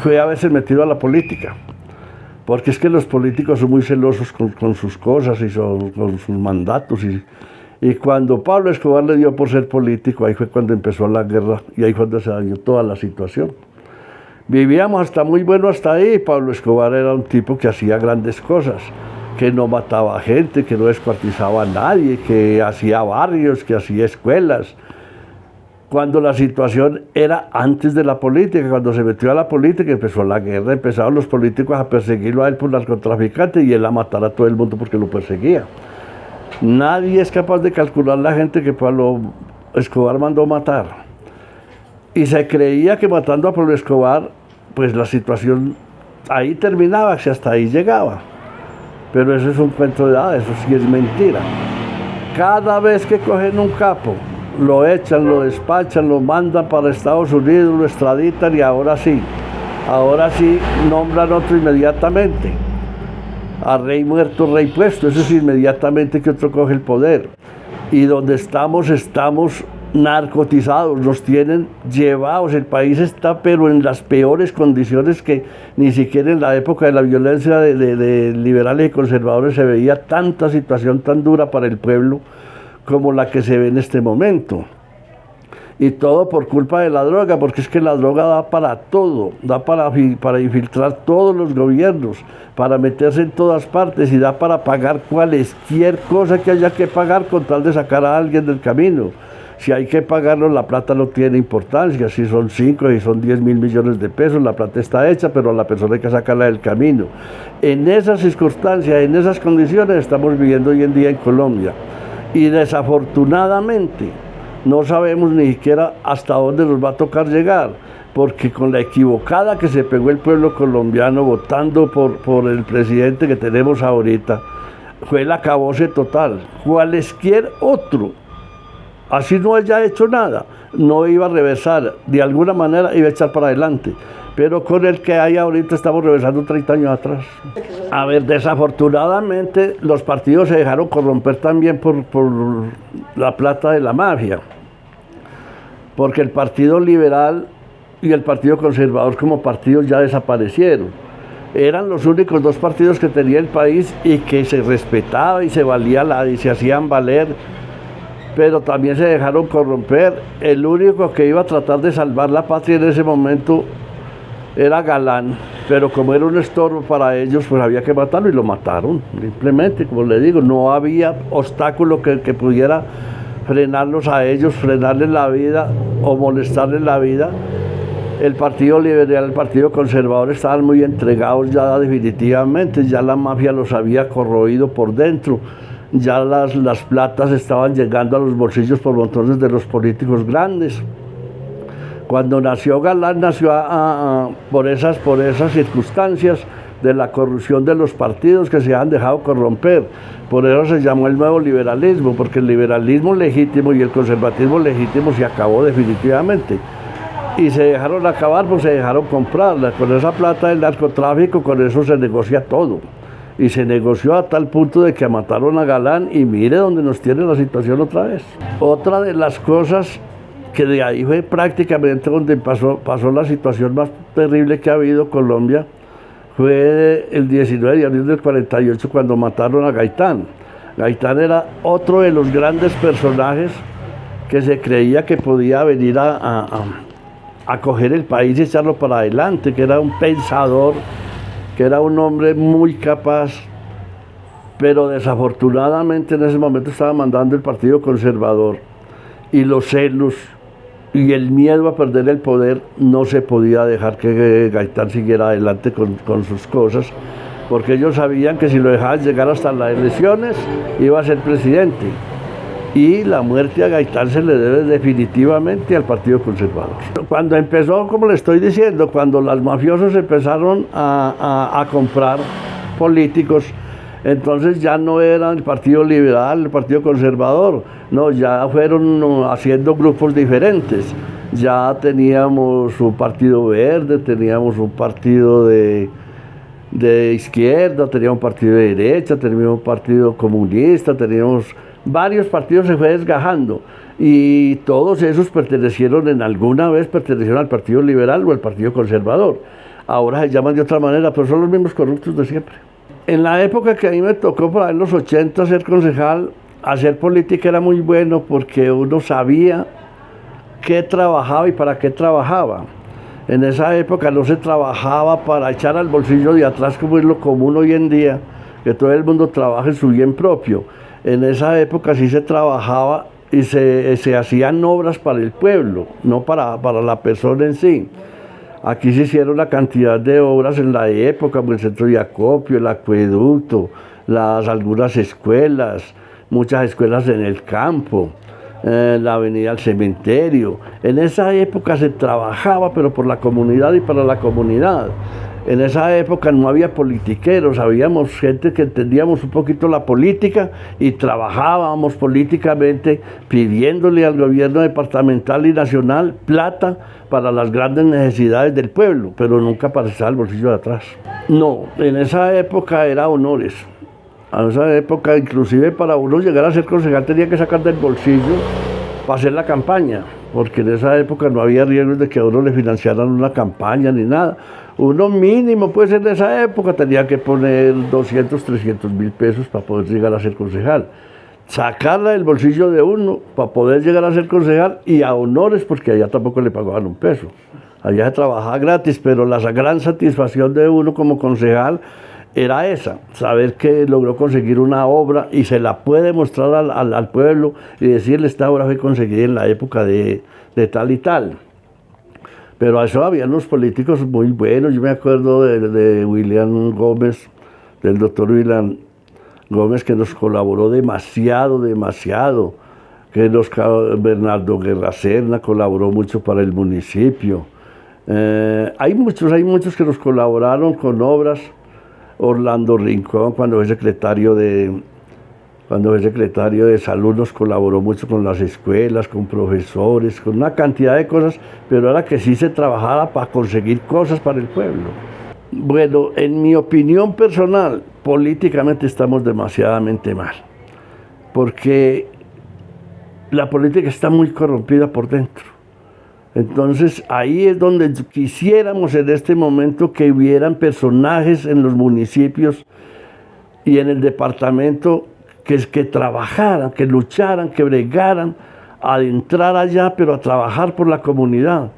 fue haberse metido a la política, porque es que los políticos son muy celosos con sus cosas y con sus mandatos, y cuando Pablo Escobar le dio por ser político, ahí fue cuando empezó la guerra y ahí fue cuando se dañó toda la situación. Vivíamos hasta muy bueno hasta ahí. Pablo Escobar era un tipo que hacía grandes cosas, que no mataba gente, que no descuartizaba a nadie, que hacía barrios, que hacía escuelas. Cuando la situación era antes de la política, cuando se metió a la política, empezó la guerra, empezaron los políticos a perseguirlo a él por narcotraficante y él a matar a todo el mundo porque lo perseguía. Nadie es capaz de calcular la gente que Pablo Escobar mandó matar. Y se creía que matando a Pablo Escobar, pues la situación ahí terminaba, que hasta ahí llegaba. Pero eso es un cuento de hadas, eso sí es mentira. Cada vez que cogen un capo, lo echan, lo despachan, lo mandan para Estados Unidos, lo extraditan y ahora sí nombran otro inmediatamente. A rey muerto, rey puesto, eso es inmediatamente que otro coge el poder. Y donde estamos narcotizados, nos tienen llevados, el país está pero en las peores condiciones que ni siquiera en la época de la violencia de liberales y conservadores se veía tanta situación tan dura para el pueblo como la que se ve en este momento. Y todo por culpa de la droga, porque es que la droga da para todo, da para infiltrar todos los gobiernos, para meterse en todas partes y da para pagar cualquier cosa que haya que pagar con tal de sacar a alguien del camino. Si hay que pagarlo, la plata no tiene importancia, si son 5, si son 10 mil millones de pesos, la plata está hecha, pero a la persona hay que sacarla del camino. En esas circunstancias, en esas condiciones estamos viviendo hoy en día en Colombia. Y desafortunadamente no sabemos ni siquiera hasta dónde nos va a tocar llegar, porque con la equivocada que se pegó el pueblo colombiano votando por el presidente que tenemos ahorita, fue el acabose total. Cualquier otro, así no haya hecho nada, no iba a reversar, de alguna manera iba a echar para adelante. Pero con el que hay ahorita estamos reversando 30 años atrás. A ver, desafortunadamente los partidos se dejaron corromper también por la plata de la mafia. Porque el Partido Liberal y el Partido Conservador como partidos ya desaparecieron. Eran los únicos dos partidos que tenía el país y que se respetaba y se valía y se hacían valer, pero también se dejaron corromper. El único que iba a tratar de salvar la patria en ese momento era Galán, pero como era un estorbo para ellos, pues había que matarlo y lo mataron, simplemente, como le digo, no había obstáculo que pudiera frenarlos a ellos, frenarles la vida o molestarles la vida. El Partido Liberal, el Partido Conservador estaban muy entregados ya definitivamente, ya la mafia los había corroído por dentro, ya las platas estaban llegando a los bolsillos por montones de los políticos grandes. Cuando nació Galán, nació por esas circunstancias de la corrupción de los partidos que se han dejado corromper. Por eso se llamó el nuevo liberalismo, porque el liberalismo legítimo y el conservatismo legítimo se acabó definitivamente. Y se dejaron acabar, pues se dejaron comprar. Con esa plata del narcotráfico, con eso se negocia todo. Y se negoció a tal punto de que mataron a Galán y mire dónde nos tiene la situación otra vez. Otra de las cosas que de ahí fue prácticamente donde pasó la situación más terrible que ha habido en Colombia, fue el 19 de abril del 48 cuando mataron a Gaitán. Gaitán era otro de los grandes personajes que se creía que podía venir a coger el país y echarlo para adelante, que era un pensador, que era un hombre muy capaz, pero desafortunadamente en ese momento estaba mandando el Partido Conservador y los celos y el miedo a perder el poder no se podía dejar que Gaitán siguiera adelante con sus cosas, porque ellos sabían que si lo dejaban llegar hasta las elecciones iba a ser presidente. Y la muerte a Gaitán se le debe definitivamente al Partido Conservador. Cuando empezó, como le estoy diciendo, cuando los mafiosos empezaron a comprar políticos, entonces ya no era el Partido Liberal, el Partido Conservador, no, ya fueron haciendo grupos diferentes. Ya teníamos un Partido Verde, teníamos un partido de izquierda, teníamos un partido de derecha, teníamos un partido comunista, teníamos varios partidos, se fue desgajando y todos esos alguna vez pertenecieron al Partido Liberal o al Partido Conservador. Ahora se llaman de otra manera, pero son los mismos corruptos de siempre. En la época que a mí me tocó, por ahí en los 80, ser concejal, hacer política era muy bueno porque uno sabía qué trabajaba y para qué trabajaba. En esa época no se trabajaba para echar al bolsillo de atrás como es lo común hoy en día, que todo el mundo trabaja en su bien propio. En esa época sí se trabajaba y se hacían obras para el pueblo, no para la persona en sí. Aquí se hicieron una cantidad de obras en la época, como el centro de acopio, el acueducto, algunas escuelas, muchas escuelas en el campo, la avenida al cementerio. En esa época se trabajaba, pero por la comunidad y para la comunidad. En esa época no había politiqueros, habíamos gente que entendíamos un poquito la política y trabajábamos políticamente pidiéndole al gobierno departamental y nacional plata para las grandes necesidades del pueblo, pero nunca para echar el bolsillo de atrás. No, en esa época era honores. En esa época, inclusive para uno llegar a ser concejal tenía que sacar del bolsillo para hacer la campaña, porque en esa época no había riesgos de que a uno le financiaran una campaña ni nada. Uno mínimo, pues en esa época tenía que poner 200, 300 mil pesos para poder llegar a ser concejal. sacarla del bolsillo de uno para poder llegar a ser concejal y a honores, porque allá tampoco le pagaban un peso. Allá se trabajaba gratis, pero la gran satisfacción de uno como concejal era esa, saber que logró conseguir una obra y se la puede mostrar al pueblo y decirle: esta obra fue conseguida en la época de tal y tal. Pero a eso había unos políticos muy buenos. Yo me acuerdo de William Gómez, del doctor William Gómez, que nos colaboró demasiado, que Bernardo Guerra Serna colaboró mucho para el municipio. Hay muchos que nos colaboraron con obras. Orlando Rincón, cuando fue secretario de salud, nos colaboró mucho con las escuelas, con profesores, con una cantidad de cosas, pero era que sí se trabajara para conseguir cosas para el pueblo. Bueno, en mi opinión personal, políticamente estamos demasiadamente mal, porque la política está muy corrompida por dentro. Entonces ahí es donde quisiéramos en este momento que hubieran personajes en los municipios y en el departamento que trabajaran, que lucharan, que bregaran a entrar allá, pero a trabajar por la comunidad.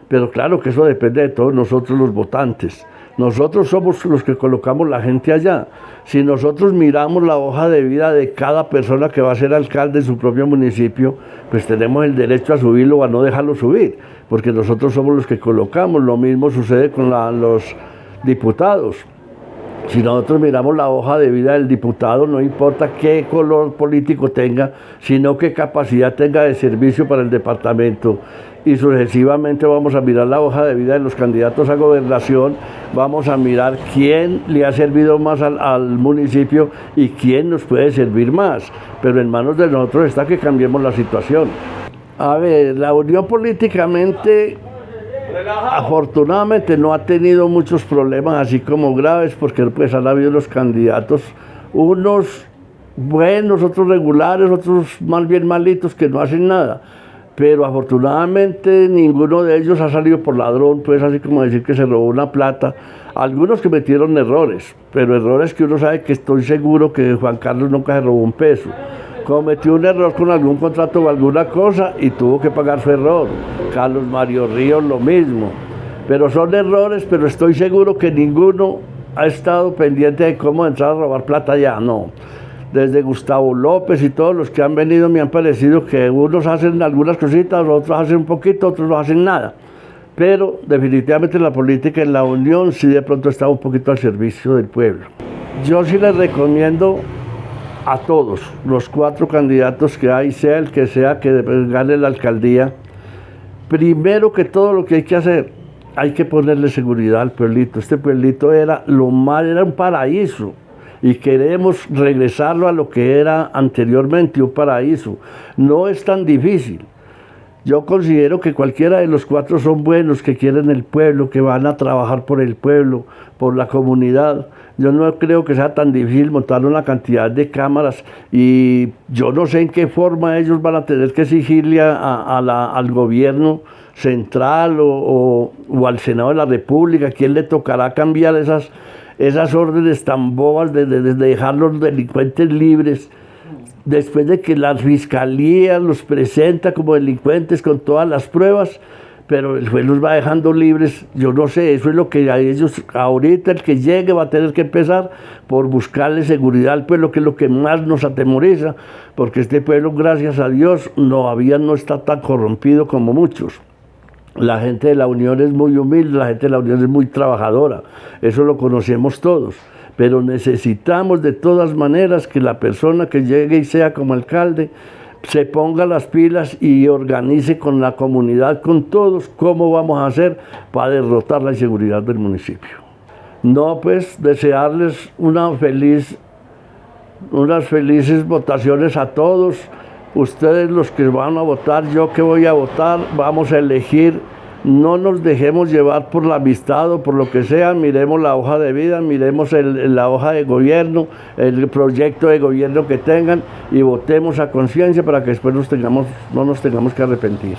Pero claro que eso depende de todos nosotros los votantes. Nosotros somos los que colocamos la gente allá. Si nosotros miramos la hoja de vida de cada persona que va a ser alcalde de su propio municipio, pues tenemos el derecho a subirlo o a no dejarlo subir, porque nosotros somos los que colocamos. Lo mismo sucede con los diputados. Si nosotros miramos la hoja de vida del diputado, no importa qué color político tenga, sino qué capacidad tenga de servicio para el departamento. Y sucesivamente vamos a mirar la hoja de vida de los candidatos a gobernación, vamos a mirar quién le ha servido más al municipio y quién nos puede servir más. Pero en manos de nosotros está que cambiemos la situación. A ver, la unión políticamente, afortunadamente, no ha tenido muchos problemas así como graves, porque pues han habido los candidatos, unos buenos, otros regulares, otros más bien malitos que no hacen nada. Pero afortunadamente ninguno de ellos ha salido por ladrón, pues así como decir que se robó una plata. Algunos cometieron errores, pero errores que uno sabe, que estoy seguro que Juan Carlos nunca se robó un peso. Cometió un error con algún contrato o alguna cosa y tuvo que pagar su error. Carlos Mario Ríos lo mismo. Pero son errores, pero estoy seguro que ninguno ha estado pendiente de cómo entrar a robar plata ya, no. Desde Gustavo López y todos los que han venido me han parecido que unos hacen algunas cositas, otros hacen un poquito, otros no hacen nada. Pero definitivamente la política en la unión sí de pronto está un poquito al servicio del pueblo. Yo sí les recomiendo a todos, los 4 candidatos que hay, sea el que sea que gane la alcaldía, primero que todo lo que hay que hacer, hay que ponerle seguridad al pueblito. Este pueblito era un paraíso. Y queremos regresarlo a lo que era anteriormente, un paraíso. No es tan difícil. Yo considero que cualquiera de los 4 son buenos, que quieren el pueblo, que van a trabajar por el pueblo, por la comunidad. Yo no creo que sea tan difícil montar una cantidad de cámaras y yo no sé en qué forma ellos van a tener que exigirle al gobierno central o al Senado de la República, quién le tocará cambiar esas órdenes tan bobas de dejar los delincuentes libres, después de que la fiscalía los presenta como delincuentes con todas las pruebas, pero el juez los va dejando libres. Yo no sé, eso es lo que a ellos, ahorita el que llegue va a tener que empezar por buscarle seguridad al pueblo, que es lo que más nos atemoriza, porque este pueblo, gracias a Dios, no está tan corrompido como muchos. La gente de la Unión es muy humilde, la gente de la Unión es muy trabajadora, eso lo conocemos todos, pero necesitamos de todas maneras que la persona que llegue y sea como alcalde se ponga las pilas y organice con la comunidad, con todos, cómo vamos a hacer para derrotar la inseguridad del municipio. No, pues desearles unas felices votaciones a todos. Ustedes los que van a votar, yo que voy a votar, vamos a elegir, no nos dejemos llevar por la amistad o por lo que sea, miremos la hoja de vida, miremos la hoja de gobierno, el proyecto de gobierno que tengan y votemos a conciencia para que después no nos tengamos que arrepentir.